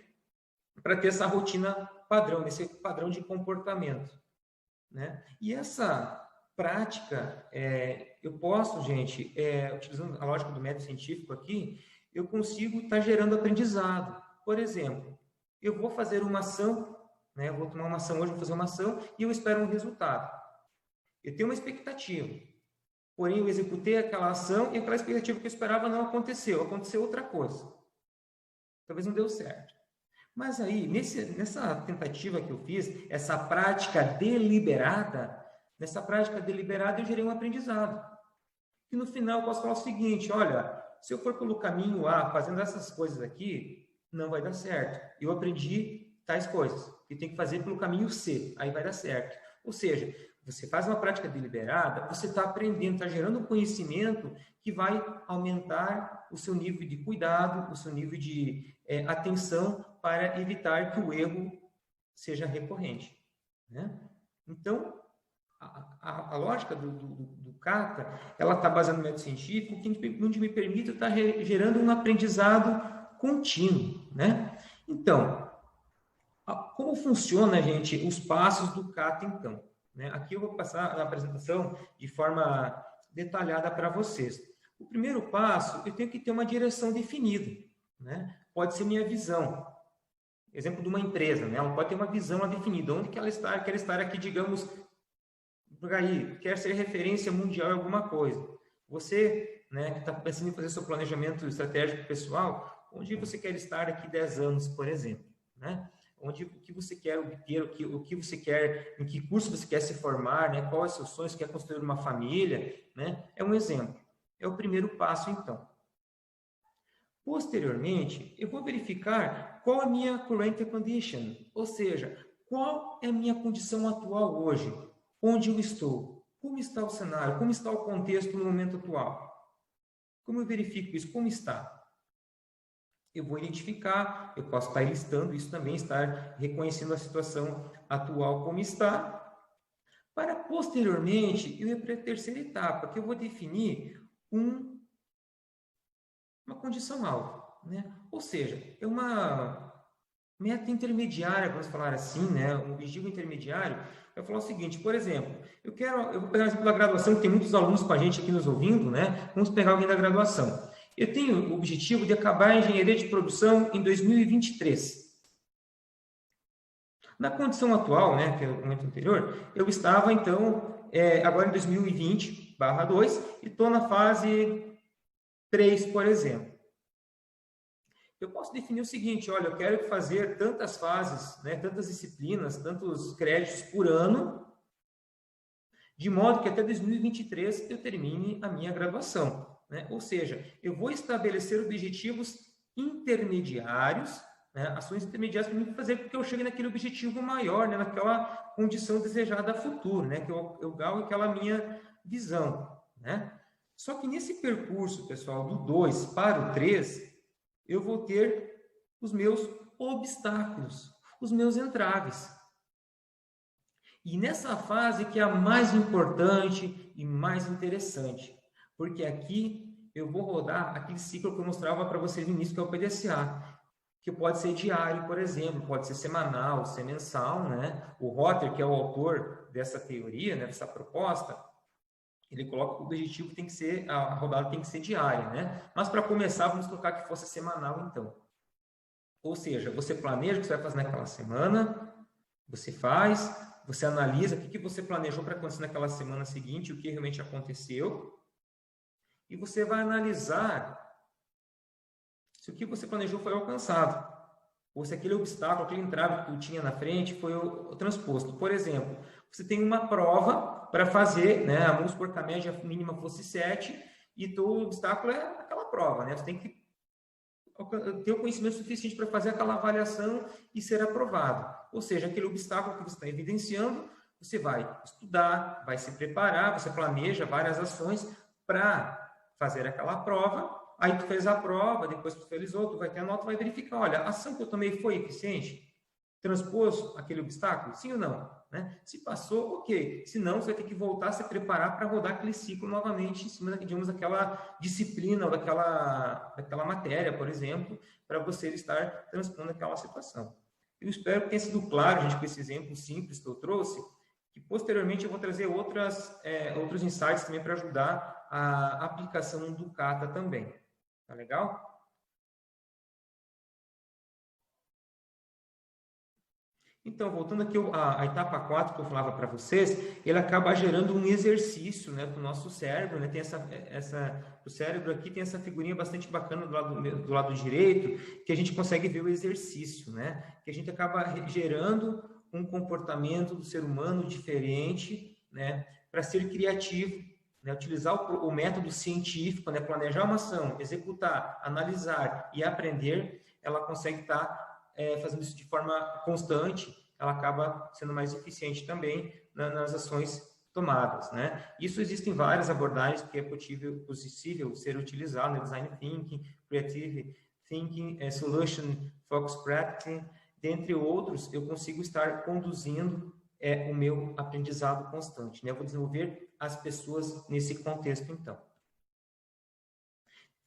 Speaker 1: para ter essa rotina padrão, esse padrão de comportamento, né? E essa prática, eu posso, gente, utilizando a lógica do método científico aqui, eu consigo estar gerando aprendizado. Por exemplo, eu vou fazer uma ação, né? Eu vou tomar uma ação hoje, vou fazer uma ação e eu espero um resultado. Eu tenho uma expectativa, porém eu executei aquela ação e aquela expectativa que eu esperava não aconteceu, aconteceu outra coisa. Talvez não deu certo. Mas aí, nessa tentativa que eu fiz, essa prática deliberada, nessa prática deliberada eu gerei um aprendizado. E no final eu posso falar o seguinte, olha, se eu for pelo caminho A, fazendo essas coisas aqui, não vai dar certo. Eu aprendi tais coisas, e tem que fazer pelo caminho C, aí vai dar certo. Ou seja, você faz uma prática deliberada, você está aprendendo, está gerando um conhecimento que vai aumentar o seu nível de cuidado, o seu nível de atenção para evitar que o erro seja recorrente. Né? Então, a lógica do Kata, ela está baseada no método científico, onde me permite estar gerando um aprendizado contínuo. Né? Então, como funciona, gente, os passos do Kata, então? Né? Aqui eu vou passar a apresentação de forma detalhada para vocês. O primeiro passo, eu tenho que ter uma direção definida. Né? Pode ser minha visão. Exemplo de uma empresa, né? Ela pode ter uma visão definida. Onde que ela está? Quer estar aqui, digamos, por aí, quer ser referência mundial em alguma coisa. Você, né, que está pensando em fazer seu planejamento estratégico pessoal, onde você quer estar daqui 10 anos, por exemplo, né? Onde, o que você quer obter, o que você quer, em que curso você quer se formar, né? Quais são os seus sonhos, quer construir uma família, né? É um exemplo. É o primeiro passo, então. Posteriormente, eu vou verificar qual é a minha current condition, ou seja, qual é a minha condição atual hoje, onde eu estou, como está o cenário, como está o contexto no momento atual. Como eu verifico isso? Como está? Eu vou identificar, eu posso estar listando isso também, estar reconhecendo a situação atual como está, para posteriormente eu ir para a terceira etapa, que eu vou definir uma condição-alvo, né? Ou seja, é uma meta intermediária, vamos falar assim, né? Um objetivo intermediário. Eu vou falar o seguinte, por exemplo, eu vou pegar o exemplo da graduação, que tem muitos alunos com a gente aqui nos ouvindo, né? Vamos pegar alguém da graduação. Eu tenho o objetivo de acabar a engenharia de produção em 2023. Na condição atual, né, que é o momento anterior, eu estava, então, agora em 2020/2, e estou na fase 3, por exemplo. Eu posso definir o seguinte, olha, eu quero fazer tantas fases, né, tantas disciplinas, tantos créditos por ano, de modo que até 2023 eu termine a minha graduação. Né? Ou seja, eu vou estabelecer objetivos intermediários, né, ações intermediárias para me fazer com que eu chegue naquele objetivo maior, né, naquela condição desejada a futuro, né, que eu galgo aquela minha visão. Né? Só que nesse percurso, pessoal, do 2 para o 3, eu vou ter os meus obstáculos, os meus entraves. E nessa fase que é a mais importante e mais interessante, porque aqui eu vou rodar aquele ciclo que eu mostrava para vocês no início, que é o PDCA, que pode ser diário, por exemplo, pode ser semanal, ser mensal, né? O Rotter, que é o autor dessa teoria, né, dessa proposta, ele coloca que o objetivo tem que ser, a rodada tem que ser diária, né? Mas para começar, vamos colocar que fosse semanal, então. Ou seja, você planeja o que você vai fazer naquela semana, você faz, você analisa o que você planejou para acontecer naquela semana seguinte, o que realmente aconteceu, e você vai analisar se o que você planejou foi alcançado, ou se aquele obstáculo, aquele entrave que tinha na frente foi transposto. Por exemplo, você tem uma prova para fazer, né? Vamos supor que a média mínima fosse 7, e o obstáculo é aquela prova, né? Você tem que ter o conhecimento suficiente para fazer aquela avaliação e ser aprovado. Ou seja, aquele obstáculo que você está evidenciando, você vai estudar, vai se preparar, você planeja várias ações para fazer aquela prova. Aí tu fez a prova, depois tu finalizou, tu vai ter a nota, vai verificar, olha, a ação que eu tomei foi eficiente? Transpôs aquele obstáculo? Sim ou não? Né? Se passou, ok. Se não, você vai ter que voltar a se preparar para rodar aquele ciclo novamente em cima, digamos, daquela disciplina ou daquela matéria, por exemplo, para você estar transpondo aquela situação. Eu espero que tenha sido claro, gente, com esse exemplo simples que eu trouxe, que posteriormente eu vou trazer outros insights também para ajudar a aplicação do Kata também. Tá legal? Então, voltando aqui à etapa 4 que eu falava para vocês, ele acaba gerando um exercício, né, para o nosso cérebro, né, tem o cérebro aqui tem essa figurinha bastante bacana do lado direito, que a gente consegue ver o exercício, né, que a gente acaba gerando um comportamento do ser humano diferente, né, para ser criativo, né, utilizar o método científico, né, planejar uma ação, executar, analisar e aprender, ela consegue estar fazendo isso de forma constante, ela acaba sendo mais eficiente também nas ações tomadas, né? Isso existem várias abordagens que é possível ser utilizado, né? Design Thinking, Creative Thinking, Solution Focused Practicing, dentre outros, eu consigo estar conduzindo o meu aprendizado constante, né? Eu vou desenvolver as pessoas nesse contexto, então.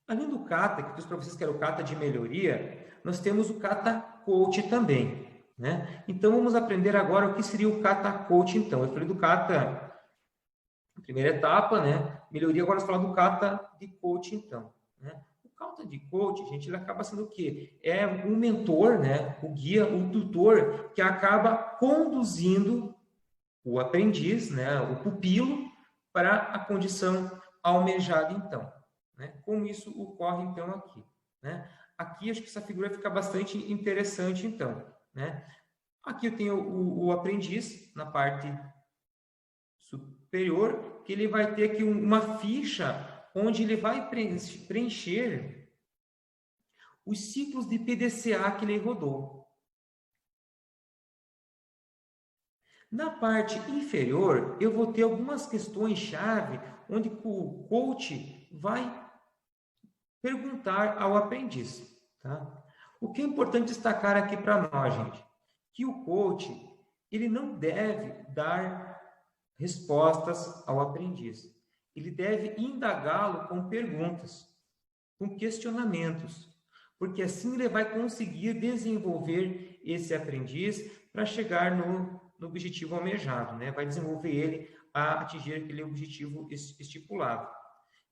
Speaker 1: Além do Kata, que para vocês que era o Kata de melhoria, nós temos o Kata Coach também, né? Então, vamos aprender agora o que seria o Kata Coach, então. Eu falei do Kata, primeira etapa, né? Melhoria, agora nós vamos falar do Kata de Coach, então, né? O Kata de Coach, gente, ele acaba sendo o quê? É um mentor, né? O guia, o tutor, que acaba conduzindo o aprendiz, né? O pupilo, para a condição almejada, então. Né? Como isso ocorre, então, aqui. Né? Aqui, acho que essa figura fica bastante interessante, então. Né? Aqui eu tenho o aprendiz, na parte superior, que ele vai ter aqui uma ficha, onde ele vai preencher os ciclos de PDCA que ele rodou. Na parte inferior, eu vou ter algumas questões-chave, onde o coach vai perguntar ao aprendiz. Tá? O que é importante destacar aqui para nós, gente, que o coach ele não deve dar respostas ao aprendiz. Ele deve indagá-lo com perguntas, com questionamentos, porque assim ele vai conseguir desenvolver esse aprendiz para chegar no objetivo almejado, né? Vai desenvolver ele a atingir aquele objetivo estipulado.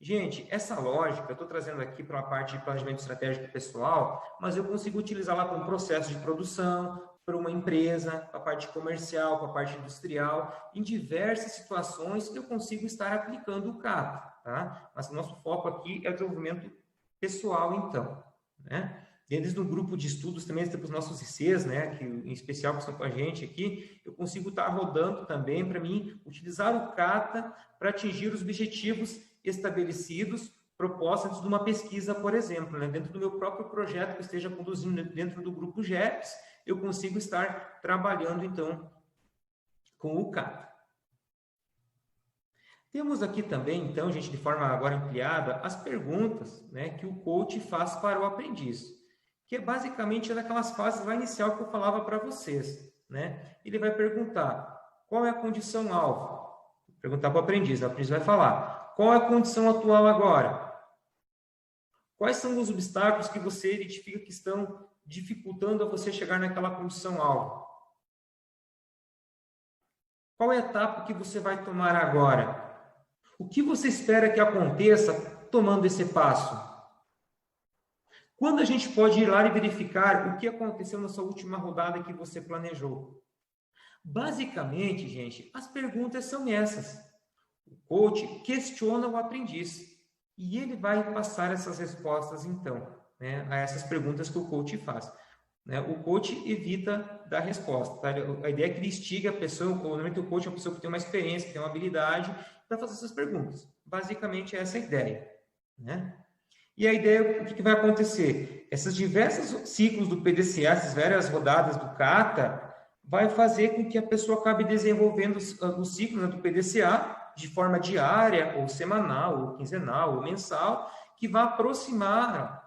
Speaker 1: Gente, essa lógica eu estou trazendo aqui para a parte de planejamento estratégico pessoal, mas eu consigo utilizá-la para um processo de produção, para uma empresa, para a parte comercial, para a parte industrial, em diversas situações eu consigo estar aplicando o Kata, tá? Mas o nosso foco aqui é o desenvolvimento pessoal, então, né? Desde um grupo de estudos também, temos os nossos ICs, né, que em especial que estão com a gente aqui, eu consigo estar rodando também para mim utilizar o Kata para atingir os objetivos estabelecidos, propostos de uma pesquisa, por exemplo, né? Dentro do meu próprio projeto que eu esteja conduzindo dentro do grupo GEPS, eu consigo estar trabalhando, então, com o Kata. Temos aqui também, então, gente, de forma agora ampliada, as perguntas, né, que o coach faz para o aprendiz, que é basicamente daquelas fases lá inicial que eu falava para vocês, né? Ele vai perguntar, qual é a condição-alvo? Perguntar para o aprendiz vai falar, qual é a condição atual agora? Quais são os obstáculos que você identifica que estão dificultando a você chegar naquela condição-alvo? Qual é a etapa que você vai tomar agora? O que você espera que aconteça tomando esse passo? Quando a gente pode ir lá e verificar o que aconteceu na sua última rodada que você planejou? Basicamente, gente, as perguntas são essas. O coach questiona o aprendiz e ele vai passar essas respostas, então, né, a essas perguntas que o coach faz. Né? O coach evita dar resposta. Tá? A ideia é que ele instiga a pessoa, normalmente o coach é uma pessoa que tem uma experiência, que tem uma habilidade, para fazer essas perguntas. Basicamente, essa é a ideia. Né? E a ideia, o que vai acontecer? Esses diversos ciclos do PDCA, essas várias rodadas do Kata, vai fazer com que a pessoa acabe desenvolvendo o ciclo, né, do PDCA de forma diária, ou semanal, ou quinzenal, ou mensal, que vai aproximar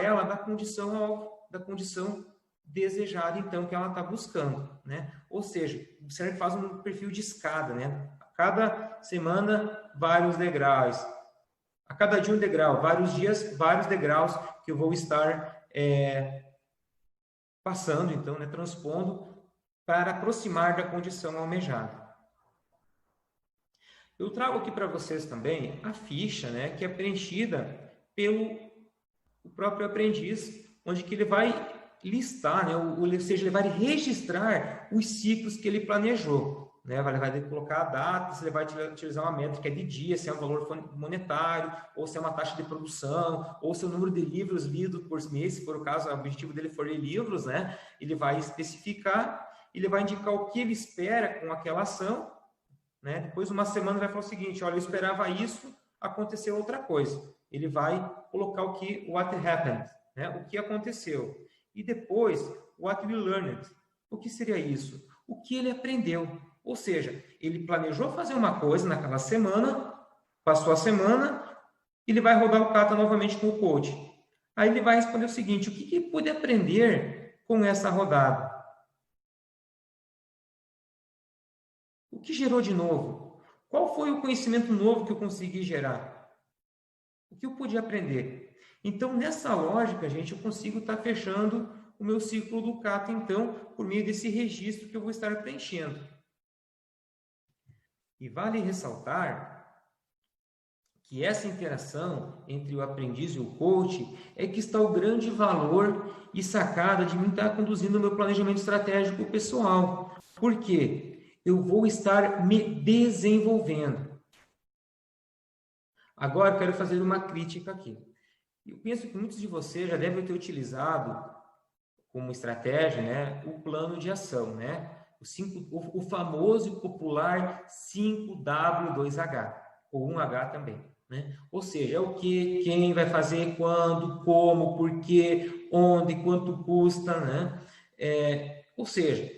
Speaker 1: ela da condição desejada, então, que ela está buscando. Né? Ou seja, você faz um perfil de escada, né? A cada semana, vários degraus. A cada dia um degrau, vários dias, vários degraus que eu vou estar passando, então, né, transpondo para aproximar da condição almejada. Eu trago aqui para vocês também a ficha, né, que é preenchida pelo próprio aprendiz, onde que ele vai listar, né? Ou seja, ele vai registrar os ciclos que ele planejou. Né? Ele vai colocar a data, se ele vai utilizar uma métrica de dia, se é um valor monetário, ou se é uma taxa de produção, ou se é o número de livros lidos por mês, se for o caso, o objetivo dele for ler livros, né? Ele vai especificar, ele vai indicar o que ele espera com aquela ação, né? Depois, uma semana, vai falar o seguinte: olha, eu esperava isso, aconteceu outra coisa. Ele vai colocar o que, what happened, né? O que aconteceu. E depois, what we learned. O que seria isso? O que ele aprendeu. Ou seja, ele planejou fazer uma coisa naquela semana, passou a semana, ele vai rodar o kata novamente com o coach. Aí ele vai responder o seguinte: o que ele pôde aprender com essa rodada? O que gerou de novo? Qual foi o conhecimento novo que eu consegui gerar? O que eu pude aprender? Então, nessa lógica, gente, eu consigo estar fechando o meu ciclo do kata, então, por meio desse registro que eu vou estar preenchendo. E vale ressaltar que essa interação entre o aprendiz e o coach é que está o grande valor e sacada de mim estar conduzindo o meu planejamento estratégico pessoal. Por quê? Eu vou estar me desenvolvendo. Agora, eu quero fazer uma crítica aqui. Eu penso que muitos de vocês já devem ter utilizado como estratégia, né, o plano de ação, né? O famoso e popular 5W2H, ou 1H também. Né? Ou seja, é o que, quem vai fazer, quando, como, por quê, onde, quanto custa. Né? Ou seja,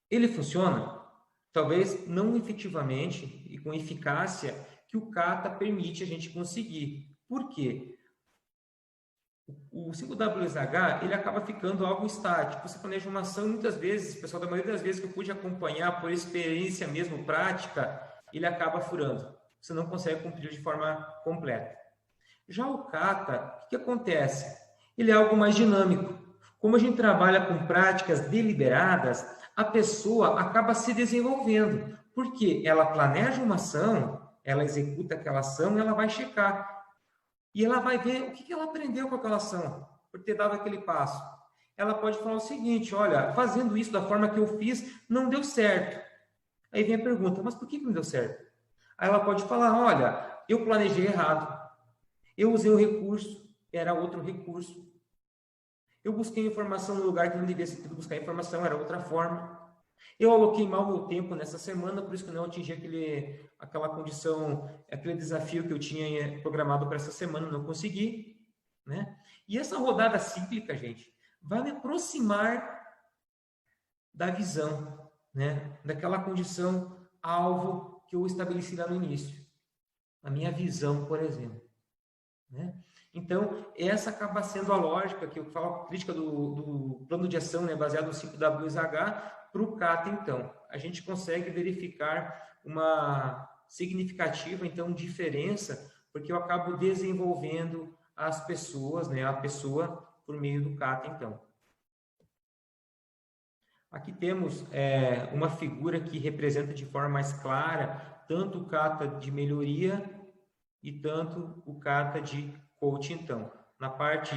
Speaker 1: ele funciona, talvez não efetivamente e com eficácia que o kata permite a gente conseguir. Por quê? O 5WSH, ele acaba ficando algo estático. Você planeja uma ação, muitas vezes, pessoal, da maioria das vezes que eu pude acompanhar por experiência mesmo, prática, ele acaba furando. Você não consegue cumprir de forma completa. Já o kata, o que acontece? Ele é algo mais dinâmico. Como a gente trabalha com práticas deliberadas, a pessoa acaba se desenvolvendo. Porque ela planeja uma ação, ela executa aquela ação e ela vai checar. E ela vai ver o que ela aprendeu com aquela ação, por ter dado aquele passo. Ela pode falar o seguinte: olha, fazendo isso da forma que eu fiz, não deu certo. Aí vem a pergunta: mas por que não deu certo? Aí ela pode falar: olha, eu planejei errado. Eu usei o recurso, era outro recurso. Eu busquei informação no lugar que não devia ser buscar informação, era outra forma. Eu aloquei mal meu tempo nessa semana, por isso que não atingi aquela condição, aquele desafio que eu tinha programado para essa semana, não consegui. Né? E essa rodada cíclica, gente, vai me aproximar da visão, né? Daquela condição alvo que eu estabeleci lá no início. A minha visão, por exemplo. Né? Então, essa acaba sendo a lógica que eu falo, a crítica do plano de ação, né, baseado no 5WSH, para o kata, então. A gente consegue verificar uma significativa, então, diferença, porque eu acabo desenvolvendo as pessoas, né, a pessoa por meio do kata, então. Aqui temos uma figura que representa de forma mais clara tanto o kata de melhoria e tanto o kata de coach, então. Na parte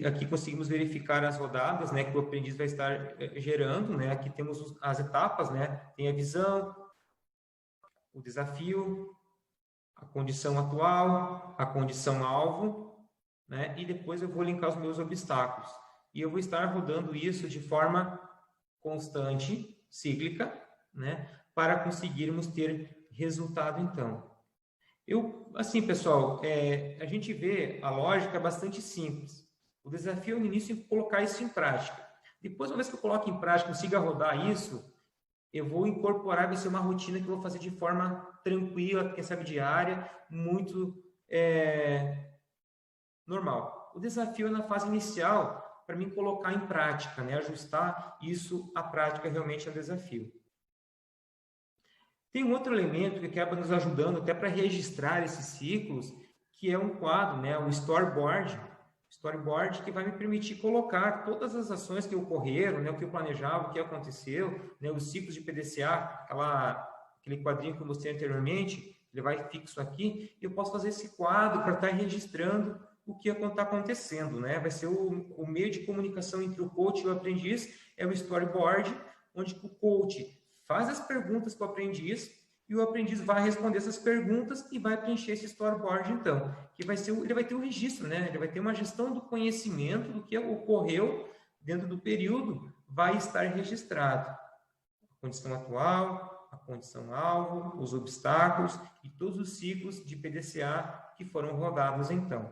Speaker 1: aqui conseguimos verificar as rodadas, né, que o aprendiz vai estar gerando, né? Aqui temos as etapas, né? Tem a visão, o desafio, a condição atual, a condição alvo, né? E depois eu vou linkar os meus obstáculos. E eu vou estar rodando isso de forma constante, cíclica, né? Para conseguirmos ter resultado, então. Assim, pessoal, a gente vê a lógica bastante simples. O desafio no início é colocar isso em prática. Depois, uma vez que eu coloco em prática, consiga rodar isso, eu vou incorporar, vai ser uma rotina que eu vou fazer de forma tranquila, quem sabe diária, muito normal. O desafio é na fase inicial, para mim colocar em prática, né? Ajustar isso à prática realmente é um desafio. Tem um outro elemento que acaba nos ajudando até para registrar esses ciclos, que é um quadro, né? O storyboard. Storyboard que vai me permitir colocar todas as ações que ocorreram, né? O que eu planejava, o que aconteceu, né? Os ciclos de PDCA, aquele quadrinho que eu mostrei anteriormente, ele vai fixo aqui, e eu posso fazer esse quadro para estar registrando o que está acontecendo, né? Vai ser o meio de comunicação entre o coach e o aprendiz, é o storyboard, onde o coach faz as perguntas para o aprendiz e o aprendiz vai responder essas perguntas e vai preencher esse storyboard, então, que vai ser, ele vai ter um registro, né? Ele vai ter uma gestão do conhecimento do que ocorreu dentro do período, vai estar registrado. A condição atual, a condição alvo, os obstáculos e todos os ciclos de PDCA que foram rodados, então.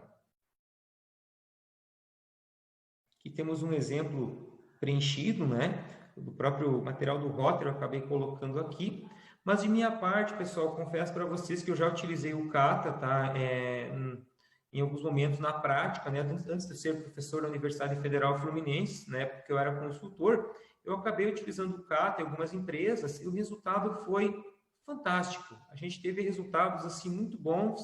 Speaker 1: Aqui temos um exemplo preenchido, né? Do próprio material do Rotter, eu acabei colocando aqui. Mas de minha parte, pessoal, confesso para vocês que eu já utilizei o Kata, tá? Em alguns momentos na prática, né? Antes de ser professor da Universidade Federal Fluminense, né? Porque eu era consultor, eu acabei utilizando o Kata em algumas empresas e o resultado foi fantástico. A gente teve resultados assim muito bons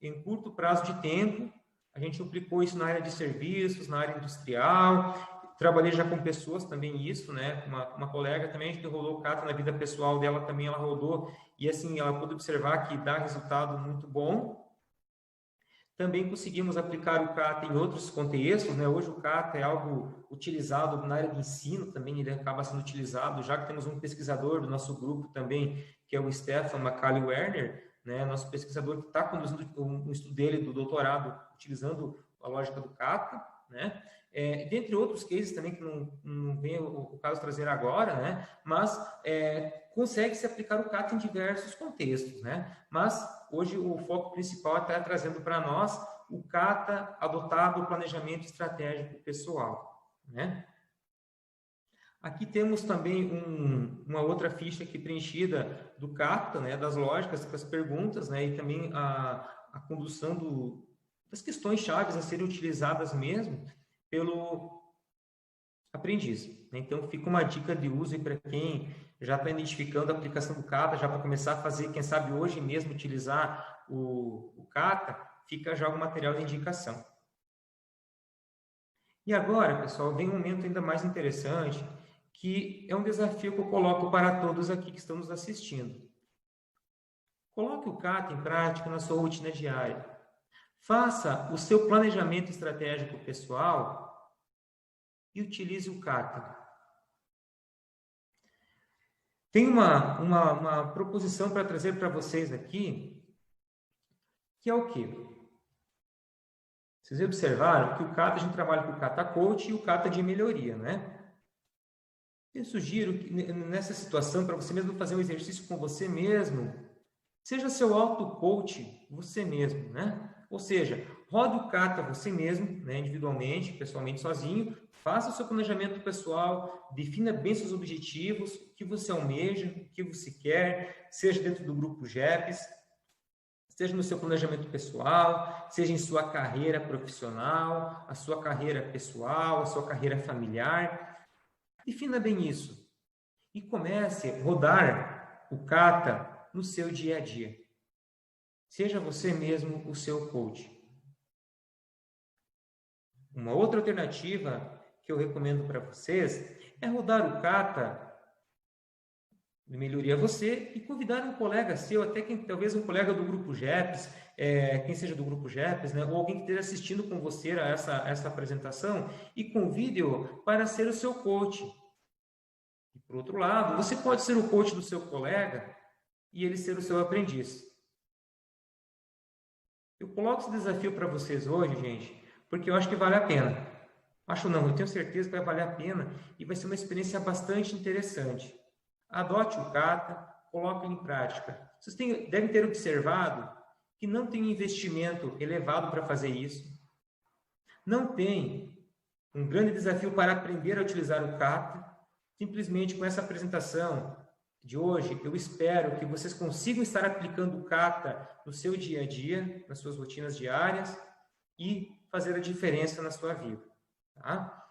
Speaker 1: em curto prazo de tempo. A gente aplicou isso na área de serviços, na área industrial. Trabalhei já com pessoas também isso, né? Uma colega também, a gente rodou o Kata na vida pessoal dela também, ela rodou, e assim, ela pôde observar que dá resultado muito bom. Também conseguimos aplicar o Kata em outros contextos, né? Hoje o Kata é algo utilizado na área de ensino também, ele acaba sendo utilizado, já que temos um pesquisador do nosso grupo também, que é o Stefan Macaulay-Werner, né? Nosso pesquisador que está conduzindo o estudo dele do doutorado, utilizando a lógica do Kata, né? Dentre outros cases também, que não vem o caso trazer agora, né? Mas consegue-se aplicar o Kata em diversos contextos, né? Mas hoje o foco principal está trazendo para nós o Kata adotado, o planejamento estratégico pessoal, né? Aqui temos também uma outra ficha aqui preenchida do Kata, né? Das lógicas, das perguntas, né? E também a condução das questões chaves a serem utilizadas mesmo pelo aprendiz. Então, fica uma dica de uso para quem já está identificando a aplicação do Kata, já para começar a fazer, quem sabe hoje mesmo utilizar o Kata, fica já o material de indicação. E agora, pessoal, vem um momento ainda mais interessante, que é um desafio que eu coloco para todos aqui que estão nos assistindo. Coloque o Kata em prática na sua rotina diária. Faça o seu planejamento estratégico pessoal e utilize o Kata. Tem uma proposição para trazer para vocês aqui, que é o quê? Vocês observaram que o Kata, a gente trabalha com o Kata Coach e o Kata de melhoria, né? Eu sugiro que nessa situação, para você mesmo fazer um exercício com você mesmo, seja seu auto-coach você mesmo, né? Ou seja, roda o Kata você mesmo, né, individualmente, pessoalmente, sozinho, faça o seu planejamento pessoal, defina bem seus objetivos, o que você almeja, o que você quer, seja dentro do grupo GEPS, seja no seu planejamento pessoal, seja em sua carreira profissional, a sua carreira pessoal, a sua carreira familiar. Defina bem isso e comece a rodar o Kata no seu dia a dia. Seja você mesmo o seu coach. Uma outra alternativa que eu recomendo para vocês é rodar o Kata de melhoria você e convidar um colega seu, até talvez um colega do grupo GEPS, quem seja do grupo GEPS, né, ou alguém que esteja assistindo com você a essa apresentação, e convide-o para ser o seu coach. E, por outro lado, você pode ser o coach do seu colega e ele ser o seu aprendiz. Eu coloco esse desafio para vocês hoje, gente, porque eu acho que vale a pena. Acho não, eu tenho certeza que vai valer a pena e vai ser uma experiência bastante interessante. Adote o Kata, coloque ele em prática. Vocês devem ter observado que não tem investimento elevado para fazer isso. Não tem um grande desafio para aprender a utilizar o Kata. Simplesmente com essa apresentação de hoje, eu espero que vocês consigam estar aplicando o Kata no seu dia a dia, nas suas rotinas diárias e fazer a diferença na sua vida. Tá?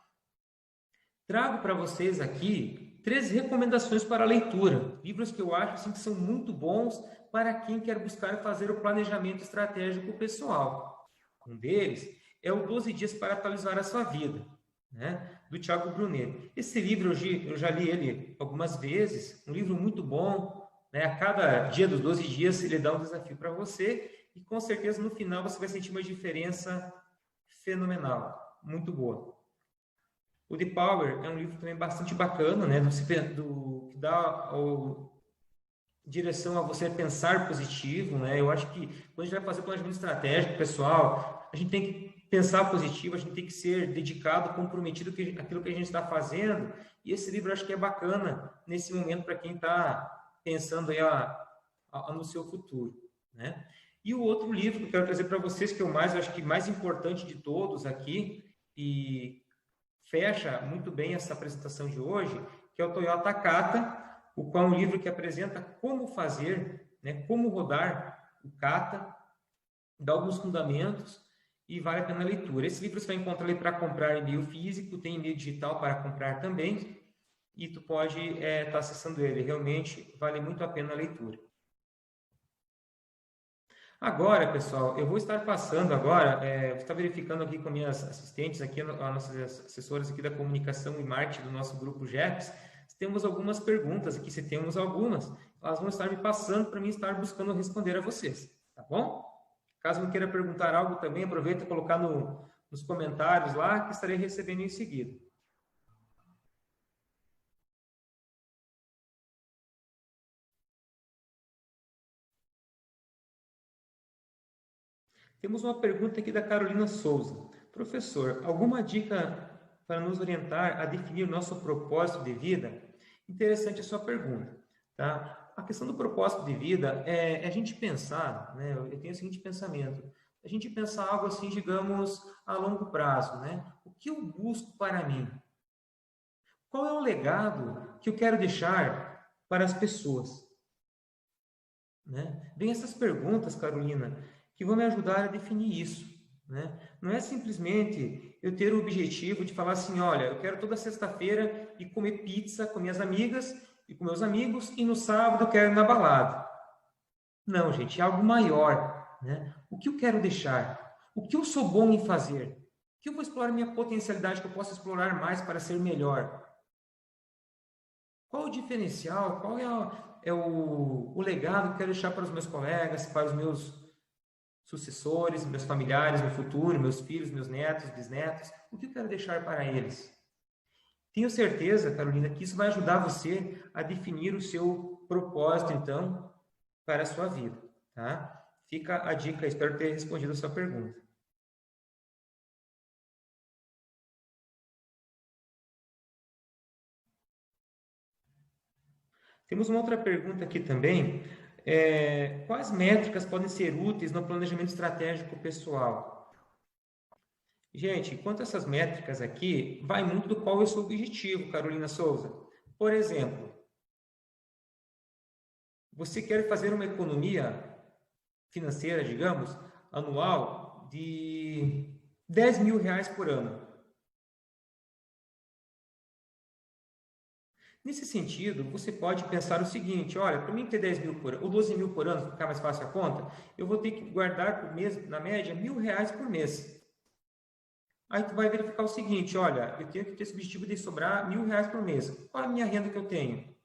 Speaker 1: Trago para vocês aqui 3 recomendações para a leitura. Livros que eu acho assim, que são muito bons para quem quer buscar fazer o planejamento estratégico pessoal. Um deles é o 12 Dias para Atualizar a Sua Vida, né? Do Thiago Brunet. Esse livro eu já li ele algumas vezes, um livro muito bom, né? A cada dia dos 12 dias ele dá um desafio para você e com certeza no final você vai sentir uma diferença fenomenal, muito boa. O The Power é um livro também bastante bacana, né? Que dá direção a você pensar positivo, né? Eu acho que quando a gente vai fazer planejamento estratégico, pessoal, a gente tem que pensar positivo, a gente tem que ser dedicado, comprometido com aquilo que a gente está fazendo. E esse livro eu acho que é bacana nesse momento para quem está pensando aí no seu futuro, né? E o outro livro que eu quero trazer para vocês, que é eu acho que mais importante de todos aqui, e fecha muito bem essa apresentação de hoje, que é o Toyota Kata, o qual é um livro que apresenta como fazer, né, como rodar o Kata, dá alguns fundamentos e vale a pena a leitura. Esse livro você vai encontrar ele para comprar em meio físico, tem e-mail digital para comprar também, e tu pode estar acessando ele. Realmente vale muito a pena a leitura. Agora, pessoal, eu vou estar passando agora, vou estar verificando aqui com minhas assistentes, aqui, as nossas assessoras aqui da comunicação e marketing do nosso grupo GEPS, se temos algumas perguntas aqui, se temos algumas, elas vão estar me passando para mim estar buscando responder a vocês, tá bom? Caso me queira perguntar algo também, aproveita e colocar nos comentários lá, que estarei recebendo em seguida. Temos uma pergunta aqui da Carolina Souza. Professor, alguma dica para nos orientar a definir o nosso propósito de vida? Interessante a sua pergunta, tá? A questão do propósito de vida é a gente pensar, né? Eu tenho o seguinte pensamento, a gente pensar algo assim, digamos, a longo prazo, né? O que eu busco para mim? Qual é o legado que eu quero deixar para as pessoas? Né? Vem essas perguntas, Carolina, que vão me ajudar a definir isso. Né? Não é simplesmente eu ter o objetivo de falar assim, olha, eu quero toda sexta-feira ir comer pizza com minhas amigas e com meus amigos e no sábado eu quero ir na balada. Não, gente, é algo maior. Né? O que eu quero deixar? O que eu sou bom em fazer? O que eu vou explorar minha potencialidade que eu posso explorar mais para ser melhor? Qual o diferencial? Qual é o legado que eu quero deixar para os meus colegas, para os meus sucessores, meus familiares no futuro, meus filhos, meus netos, bisnetos? O que eu quero deixar para eles? Tenho certeza, Carolina, que isso vai ajudar você a definir o seu propósito, então, para a sua vida. Tá? Fica a dica, espero ter respondido a sua pergunta. Temos uma outra pergunta aqui também. Quais métricas podem ser úteis no planejamento estratégico pessoal? Gente, quanto a essas métricas aqui, vai muito do qual é o seu objetivo, Carolina Souza. Por exemplo, você quer fazer uma economia financeira, digamos, anual de R$ 10.000 por ano. Nesse sentido, você pode pensar o seguinte, olha, para mim ter 10 mil por ano, ou 12 mil por ano, ficar mais fácil a conta, eu vou ter que guardar por mês, na média, R$ 1.000 por mês. Aí tu vai verificar o seguinte, olha, eu tenho que ter esse objetivo de sobrar R$ 1.000 por mês. Qual é a minha renda que eu tenho?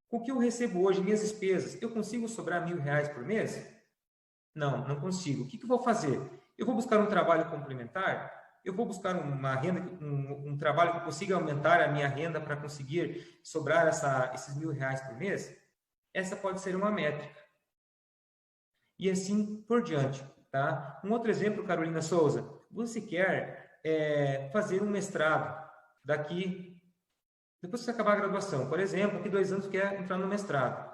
Speaker 1: Com o que eu recebo hoje, minhas despesas, eu consigo sobrar R$ 1.000 por mês? Não, não consigo. O que eu vou fazer? Eu vou buscar um trabalho complementar? Eu vou buscar uma renda, um trabalho que consiga aumentar a minha renda para conseguir sobrar esses R$ 1.000 por mês? Essa pode ser uma métrica. E assim por diante. Tá? Um outro exemplo, Carolina Souza. Você quer fazer um mestrado depois que você acabar a graduação. Por exemplo, daqui 2 anos quer entrar no mestrado.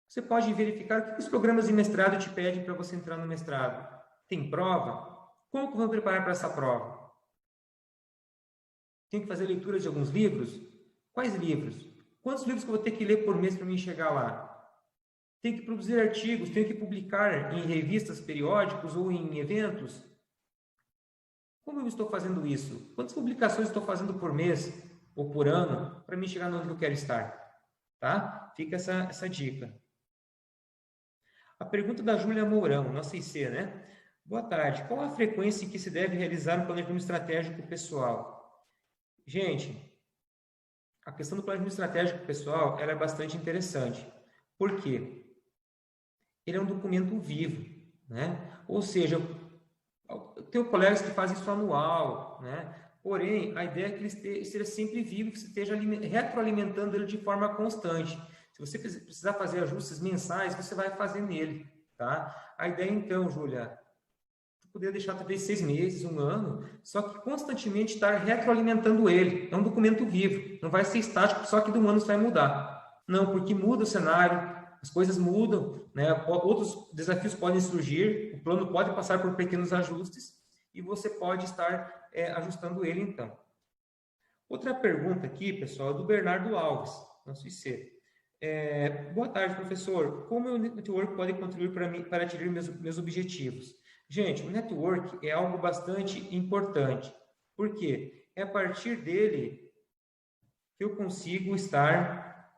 Speaker 1: Você pode verificar o que os programas de mestrado te pedem para você entrar no mestrado. Tem prova? Como que eu vou preparar para essa prova? Tenho que fazer leitura de alguns livros? Quais livros? Quantos livros que eu vou ter que ler por mês para mim chegar lá? Tenho que produzir artigos, tenho que publicar em revistas, periódicos ou em eventos? Como eu estou fazendo isso? Quantas publicações estou fazendo por mês ou por ano para mim chegar onde eu quero estar? Tá? Fica essa dica. A pergunta da Júlia Mourão, nossa IC, né? Boa tarde. Qual a frequência em que se deve realizar um planejamento estratégico pessoal? Gente, a questão do planejamento estratégico pessoal ela é bastante interessante. Por quê? Ele é um documento vivo, né? Ou seja, tenho colegas que fazem isso anual, né? Porém, a ideia é que ele esteja sempre vivo, que você esteja retroalimentando ele de forma constante. Se você precisar fazer ajustes mensais, você vai fazer nele, tá? A ideia, então, Júlia, poder deixar talvez 6 meses, 1 ano, só que constantemente estar retroalimentando ele. É um documento vivo, não vai ser estático, só que de um ano você vai mudar. Não, porque muda o cenário, as coisas mudam, né? Outros desafios podem surgir, o plano pode passar por pequenos ajustes e você pode estar ajustando ele então. Outra pergunta aqui, pessoal, é do Bernardo Alves, nosso IC. Boa tarde, professor. Como o network pode contribuir para atingir meus objetivos? Gente, o network é algo bastante importante. Por quê? É a partir dele que eu consigo estar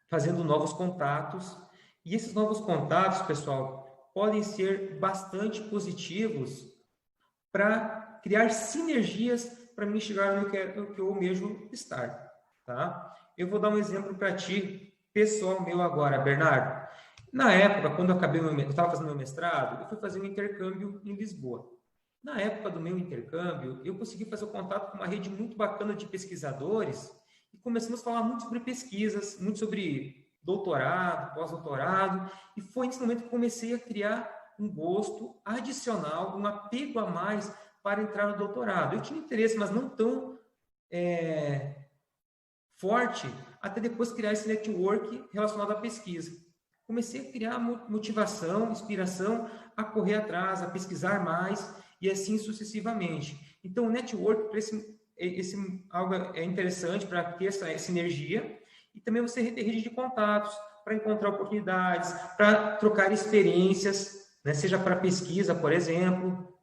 Speaker 1: fazendo novos contatos. E esses novos contatos, pessoal, podem ser bastante positivos para criar sinergias para mim chegar no que eu almejo estar, tá? Eu vou dar um exemplo para ti, pessoal meu agora, Bernardo. Na época, quando eu estava fazendo meu mestrado, eu fui fazer um intercâmbio em Lisboa. Na época do meu intercâmbio, eu consegui fazer o contato com uma rede muito bacana de pesquisadores e começamos a falar muito sobre pesquisas, muito sobre doutorado, pós-doutorado, e foi nesse momento que eu comecei a criar um gosto adicional, um apego a mais para entrar no doutorado. Eu tinha interesse, mas não tão forte, até depois criar esse network relacionado à pesquisa. Comecei a criar motivação, inspiração a correr atrás, a pesquisar mais e assim sucessivamente. Então, o network, algo é interessante para ter essa sinergia e também você ter rede de contatos para encontrar oportunidades, para trocar experiências, né? Seja para pesquisa, por exemplo,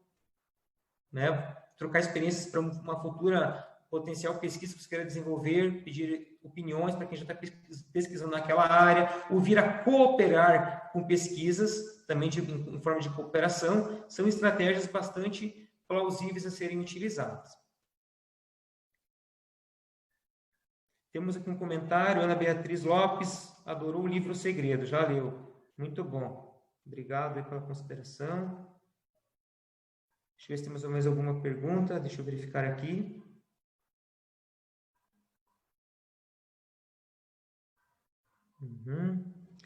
Speaker 1: né? Trocar experiências para uma futura potencial pesquisa que você queira desenvolver, pedir opiniões para quem já está pesquisando naquela área, ou vir a cooperar com pesquisas, também em forma de cooperação, são estratégias bastante plausíveis a serem utilizadas. Temos aqui um comentário, Ana Beatriz Lopes, adorou o livro O Segredo, já leu. Muito bom. Obrigado pela consideração. Deixa eu ver se temos mais alguma pergunta, deixa eu verificar aqui.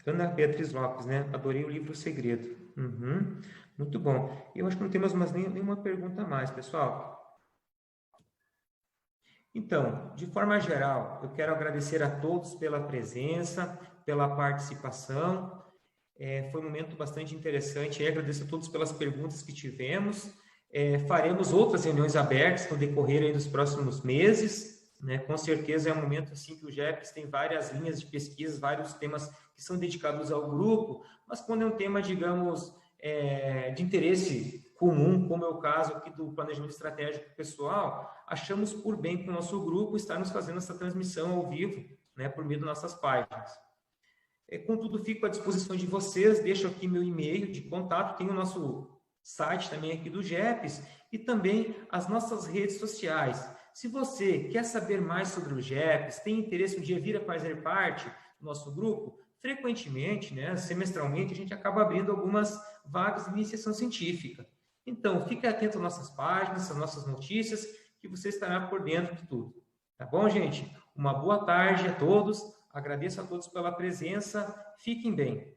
Speaker 1: Ana Beatriz Lopes, né? Adorei o livro O Segredo. Muito bom. Eu acho que não temos mais nenhuma pergunta a mais, pessoal. Então, de forma geral, eu quero agradecer a todos pela presença, pela participação. Foi um momento bastante interessante. Eu agradeço a todos pelas perguntas que tivemos. Faremos outras reuniões abertas no decorrer aí dos próximos meses. Né? Com certeza é um momento assim que o GEPS tem várias linhas de pesquisa, vários temas que são dedicados ao grupo, mas quando é um tema, digamos, de interesse comum, como é o caso aqui do planejamento estratégico pessoal, achamos por bem com o nosso grupo estarmos fazendo essa transmissão ao vivo, né, por meio das nossas páginas. Contudo, fico à disposição de vocês, deixo aqui meu e-mail de contato, tem o nosso site também aqui do GEPS e também as nossas redes sociais. Se você quer saber mais sobre o GEPS, tem interesse um dia vir a fazer parte do nosso grupo, frequentemente, né, semestralmente, a gente acaba abrindo algumas vagas de iniciação científica. Então, fique atento às nossas páginas, às nossas notícias, que você estará por dentro de tudo. Tá bom, gente? Uma boa tarde a todos. Agradeço a todos pela presença. Fiquem bem.